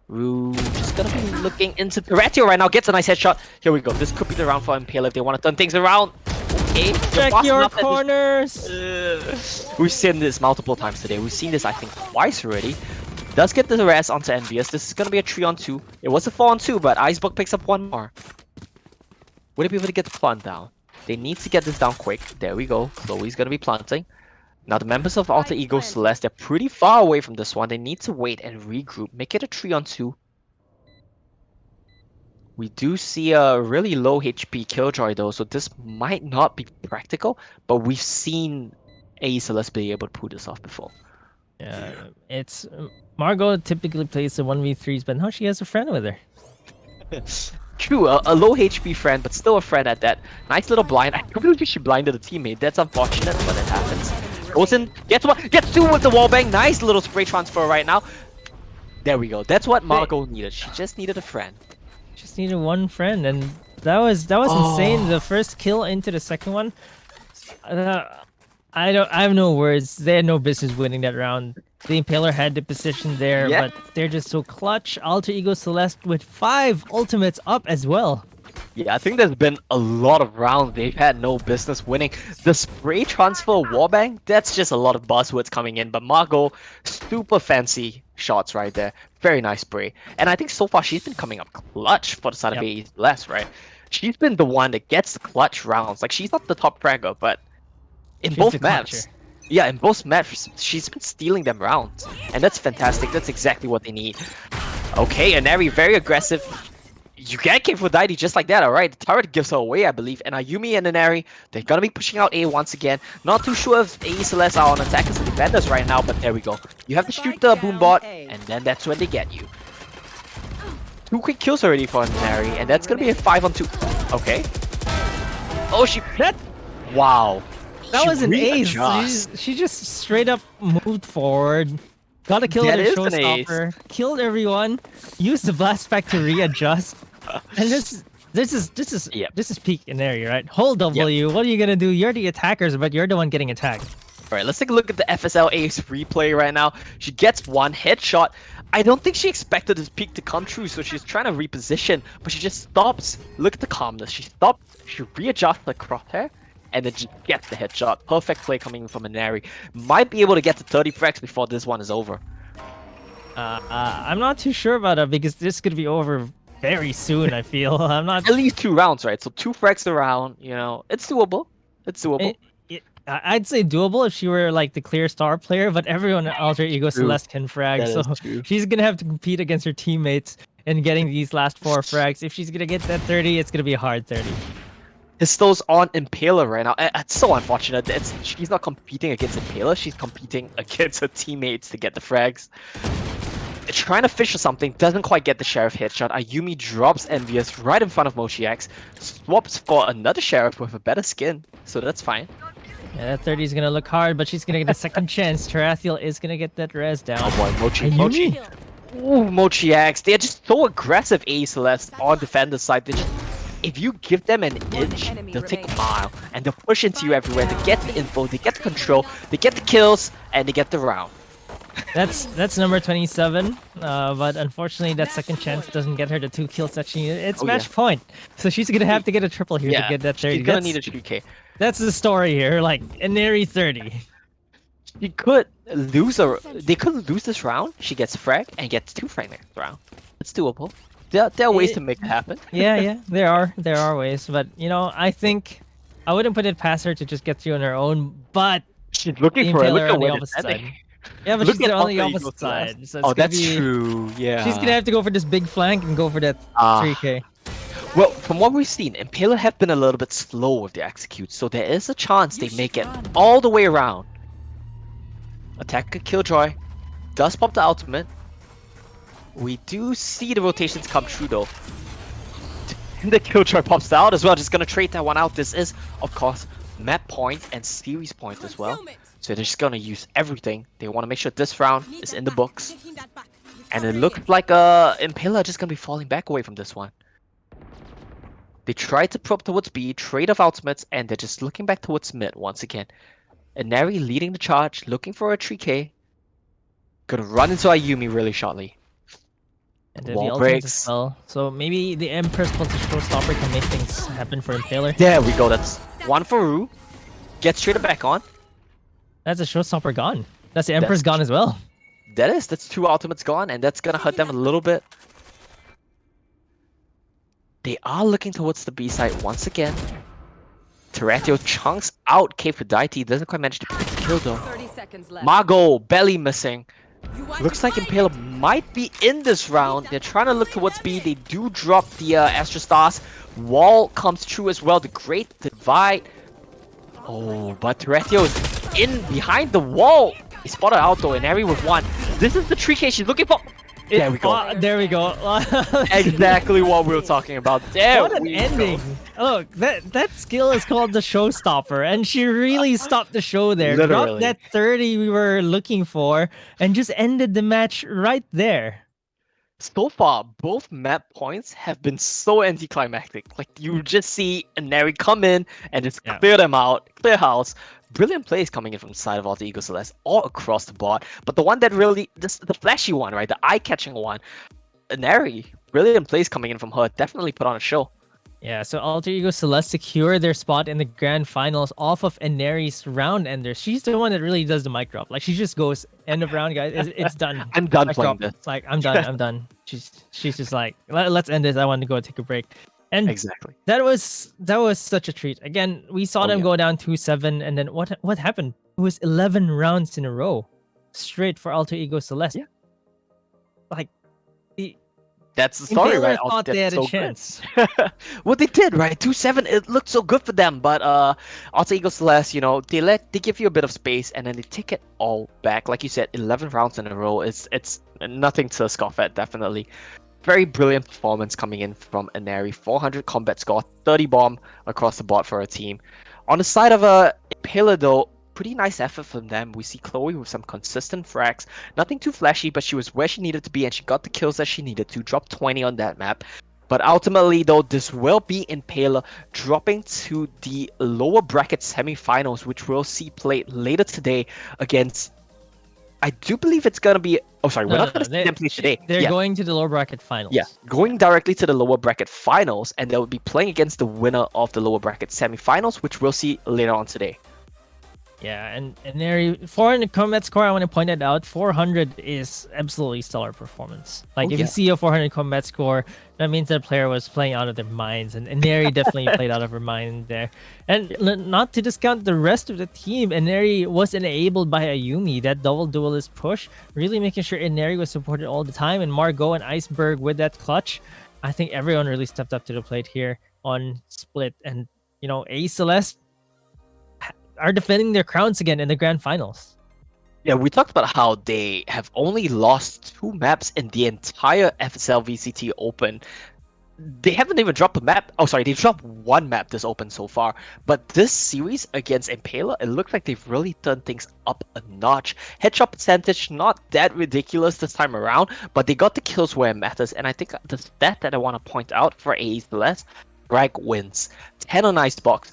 Rue just gonna be looking into Toretto right now. Gets a nice headshot. Here we go. This could be the round for Impale if they want to turn things around. Okay, check your corners. We've seen this multiple times today. We've seen this, I think, twice already. Does get the rest onto Envious. This is gonna be a 3-on-2. It was a 4-on-2, but Icebook picks up 1 more. Would it be able to get the plant down? They need to get this down quick. There we go. Chloe's gonna be planting. Now the members of Alter Ego Celeste, they're pretty far away from this one. They need to wait and regroup. Make it a 3-on-2. We do see a really low HP Killjoy though, so this might not be practical, but we've seen AE Celeste be able to pull this off before. Yeah, it's... Margot typically plays the 1v3s, but now she has a friend with her. True, a low HP friend, but still a friend at that. Nice little blind. I can't believe she blinded a teammate. That's unfortunate, but it happens. Goes in, gets 1, gets 2 with the wallbang. Nice little spray transfer right now. There we go. That's what Margot needed. She just needed a friend. Just needed 1 friend, and that was insane. The first kill into the second one. I have no words. They had no business winning that round. The Impaler had the position there, but they're just so clutch. Alter Ego Celeste with 5 ultimates up as well. Yeah, I think there's been a lot of rounds they've had no business winning. The spray transfer wallbang, that's just a lot of buzzwords coming in, but Margot, super fancy shots right there. Very nice spray. And I think so far she's been coming up clutch for the side of AE Celeste, right? she's been the one that gets the clutch rounds. Like, she's not the top fragger, but in She's both the maps, clutcher. yeah, in both maps, she's been stealing them rounds, and that's fantastic. That's exactly what they need. Okay, Anari very aggressive. You get King for Daidi just like that, alright. The turret gives her away, I believe. And Ayumi and Inari, they're gonna be pushing out A once again. Not too sure if AE Celeste are on attackers and defenders right now, but there we go. You have to shoot the boom bot, and then that's when they get you. 2 quick kills already for Inari, and that's gonna be a 5-on-2. Okay. Oh, That wow. that She was an ace. readjusts. She just straight up moved forward. Got a kill That with her is an ace. showstopper. Killed everyone. Used the blast pack to readjust. And this is peak in area, right? Hold W. What are you gonna do? You're the attackers, but you're the one getting attacked. Alright, let's take a look at the FSL Ace replay right now. She gets 1 headshot. I don't think she expected this peak to come true, so she's trying to reposition, but she just stops. Look at the calmness. She stops, she readjusts the crosshair, and then she gets the headshot. Perfect play coming from Inari. Might be able to get to 30 frags before this one is over. I'm not too sure about that because this could be over very soon. I feel I'm not. At least 2 rounds, right? So 2 frags a round, you know, it's doable. It's doable. I'd say doable if she were like the clear star player, but everyone at Alter Ego True. Celeste can frag, That so is true. she's gonna have to compete against her teammates in getting these last 4 frags. If she's gonna get that 30, it's gonna be a hard 30. Pistol's on Impaler right now. It's so unfortunate. She's not competing against Impaler, she's competing against her teammates to get the frags. Trying to fish or something, doesn't quite get the Sheriff headshot. Ayumi drops Envious right in front of Mochiax, swaps for another Sheriff with a better skin, so that's fine. Yeah, that 30 is gonna look hard, but she's gonna get a second chance. Tarathiel is gonna get that res down. Oh boy, Mochi. Ayumi? Ooh, Mochiax. They're just so aggressive, A Celeste, on defender side. They just, if you give them an inch, they'll take a mile, and they'll push into you everywhere. They get the info, they get the control, they get the kills, and they get the round. That's number 27, but unfortunately that second chance doesn't get her the 2 kills that she needed. It's match point, so she's gonna have to get a triple here to get that 30. She's gonna need a 3K. That's the story here, like Inari 30. She could lose they could lose this round. She gets frag and gets 2 frag next round. It's doable. There are ways to make it happen. yeah, there are ways, but you know, I think I wouldn't put it past her to just get through on her own, but She's looking for it. Look Impaler at on the where opposite it's side. ending. Yeah, but Look she's at on the Alter Ego opposite Celeste. side. So it's Oh, that's gonna be, true. Yeah. She's gonna have to go for this big flank and go for that 3K. Well, from what we've seen, Impaler have been a little bit slow with their execute, so there is a chance they make it all the way around. Attacker Killjoy does pop the ultimate. We do see the rotations come true though. And the Killjoy pops out as well, just gonna trade that one out. This is, of course, map point and series point as well. So they're just gonna use everything. They want to make sure this round is in the books. And it looks like Impaler just gonna be falling back away from this one. They tried to probe towards B, trade of ultimates, and they're just looking back towards mid once again. Inari leading the charge, looking for a 3K. Gonna run into Ayumi really shortly. And then the Wall ultimate breaks. as well. So maybe the Empress plus the Showstopper can make things happen for Impaler. There we go, that's one for Rue. Gets straight back on. That's a Showstopper gone. That's the Empress gone as well. That's 2 ultimates gone, and that's gonna hurt them a little bit. They are looking towards the B side once again. Tarathiel chunks out K-Prodite, doesn't quite manage to pick the kill though. 30 seconds left. Margot, belly missing. Looks like Impaler might be in this round. They're trying to look towards B. They do drop the Astra Stars. Wall comes true as well. The Great Divide. Oh, but Tarathiel is in behind the wall. He spotted out though, and Harry with 1. This is the 3K she's looking for. There we go. There we go. Exactly what we were talking about. There What an we ending! go. Look, that skill is called the Showstopper, and she really stopped the show there. Literally. Dropped that 30 we were looking for, and just ended the match right there. So far, both map points have been so anticlimactic. Like, you just see Inari come in and just clear them out, clear house. Brilliant plays coming in from the side of Alter Ego Celeste all across the board. But the one that really, the flashy one, right? The eye-catching one, Inari, brilliant plays coming in from her. Definitely put on a show. Yeah, so Alter Ego Celeste secure their spot in the grand finals off of Inari's round ender. She's the one that really does the mic drop. Like, she just goes, end of round, guys. It's done. I'm done Mic playing drop. this. Like, I'm done. I'm done. She's just like, let's end this. I want to go take a break. And Exactly. that was such a treat. Again, we saw Oh them yeah. go down 2-7, and then what happened? It was 11 rounds in a row, straight for Alter Ego Celeste. Yeah. Like, the That's the story, Impaler right? Also thought did they had a so good. chance. Well, they did, right? 2-7. It looked so good for them, but Alter Ego Celeste, they give you a bit of space and then they take it all back. Like you said, 11 rounds in a row. It's nothing to scoff at, definitely. Very brilliant performance coming in from Inari. 400 combat score, 30 bomb across the board for a team. On the side of Impaler, though, pretty nice effort from them. We see Chloe with some consistent frags. Nothing too flashy, but she was where she needed to be and she got the kills that she needed to. Drop 20 on that map. But ultimately, though, this will be Impaler dropping to the lower bracket semifinals, which we'll see played later today against. I do believe it's gonna be. Oh, sorry, we're No, not no, gonna no. see them play today. They're Yeah, going to the lower bracket yeah, finals. going directly to the lower bracket finals, and they'll be playing against the winner of the lower bracket semifinals, which we'll see later on today. Yeah, and there 400 combat score. I want to point it out. 400 is absolutely stellar performance. Like, Oh if you yeah, see a 400 combat score, that means that player was playing out of their minds, and Neri definitely played out of her mind there. And yeah, not to discount the rest of the team, Neri was enabled by Ayumi. That double duelist push, really making sure Neri was supported all the time, and Margot and Iceberg with that clutch. I think everyone really stepped up to the plate here on Split, and A Celeste are defending their crowns again in the grand finals. yeah. We talked about how they have only lost 2 maps in the entire FSL VCT Open. They haven't even dropped a map. Oh, sorry, they dropped 1 map this open so far. But this series against Impaler, it looks like they've really turned things up a notch. Headshot percentage, not that ridiculous this time around, but they got the kills where it matters. And I think the stat that I want to point out for AE Celeste, Frag wins. 10 on Icebox,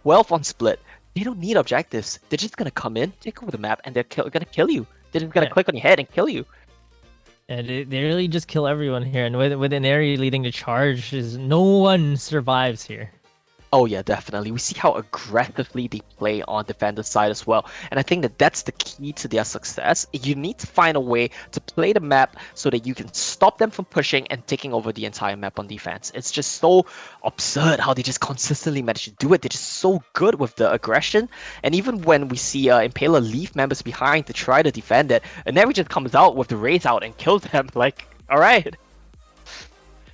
12 on Split. They don't need objectives. They're just going to come in, take over the map, and they're going to kill you. They're just going to Yeah. click on your head and kill you. And they really just kill everyone here. And with Inari leading the charge, is no one survives here. Oh yeah, definitely. We see how aggressively they play on defender's side as well. And I think that that's the key to their success. You need to find a way to play the map so that you can stop them from pushing and taking over the entire map on defense. It's just so absurd how they just consistently manage to do it. They're just so good with the aggression. And even when we see Impaler leave members behind to try to defend it, Never just comes out with the raise out and kills them. Like, alright.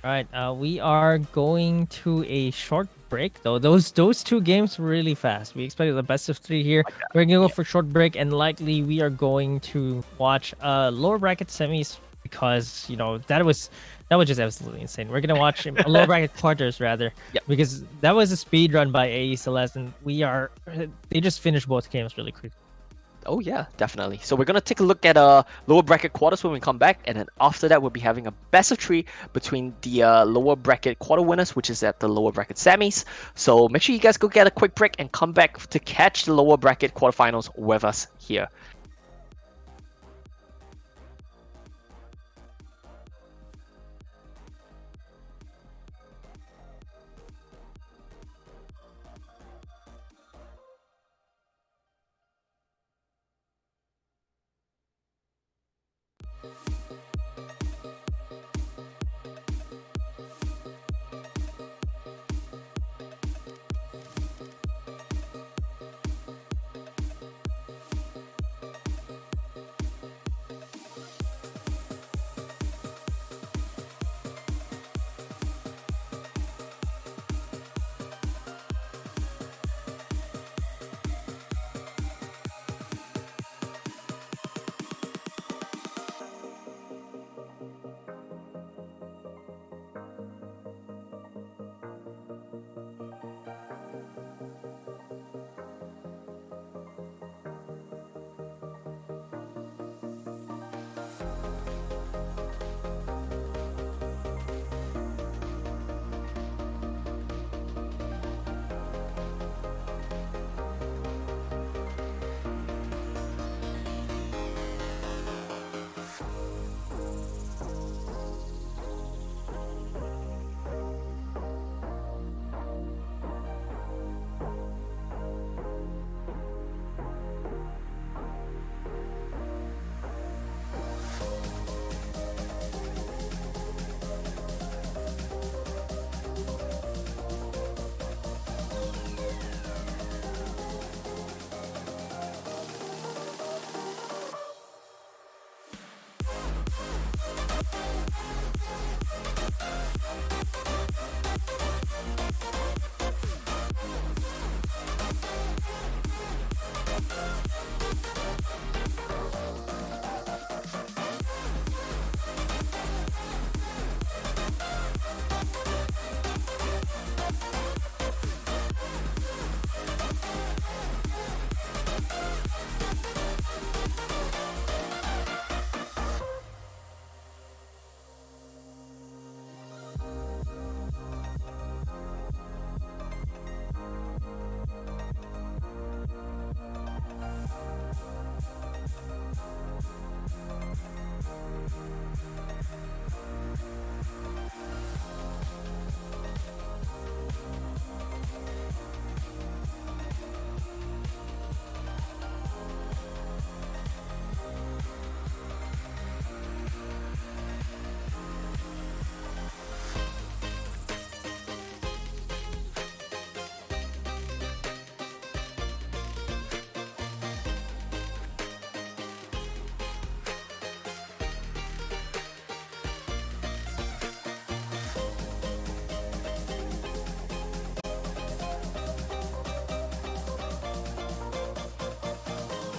All right, we are going to a short break though. Those 2 games were really fast. We expected the best of 3 here. We're gonna go for short break, and likely we are going to watch lower bracket semis because that was just absolutely insane. We're gonna watch lower bracket quarters rather, Yep. because that was a speed run by AE Celeste, and they just finished both games really quick. Oh yeah, definitely. So we're gonna take a look at lower bracket quarters when we come back, and then after that we'll be having a best of 3 between the lower bracket quarter winners, which is at the lower bracket semis. So make sure you guys go get a quick break and come back to catch the lower bracket quarterfinals with us here.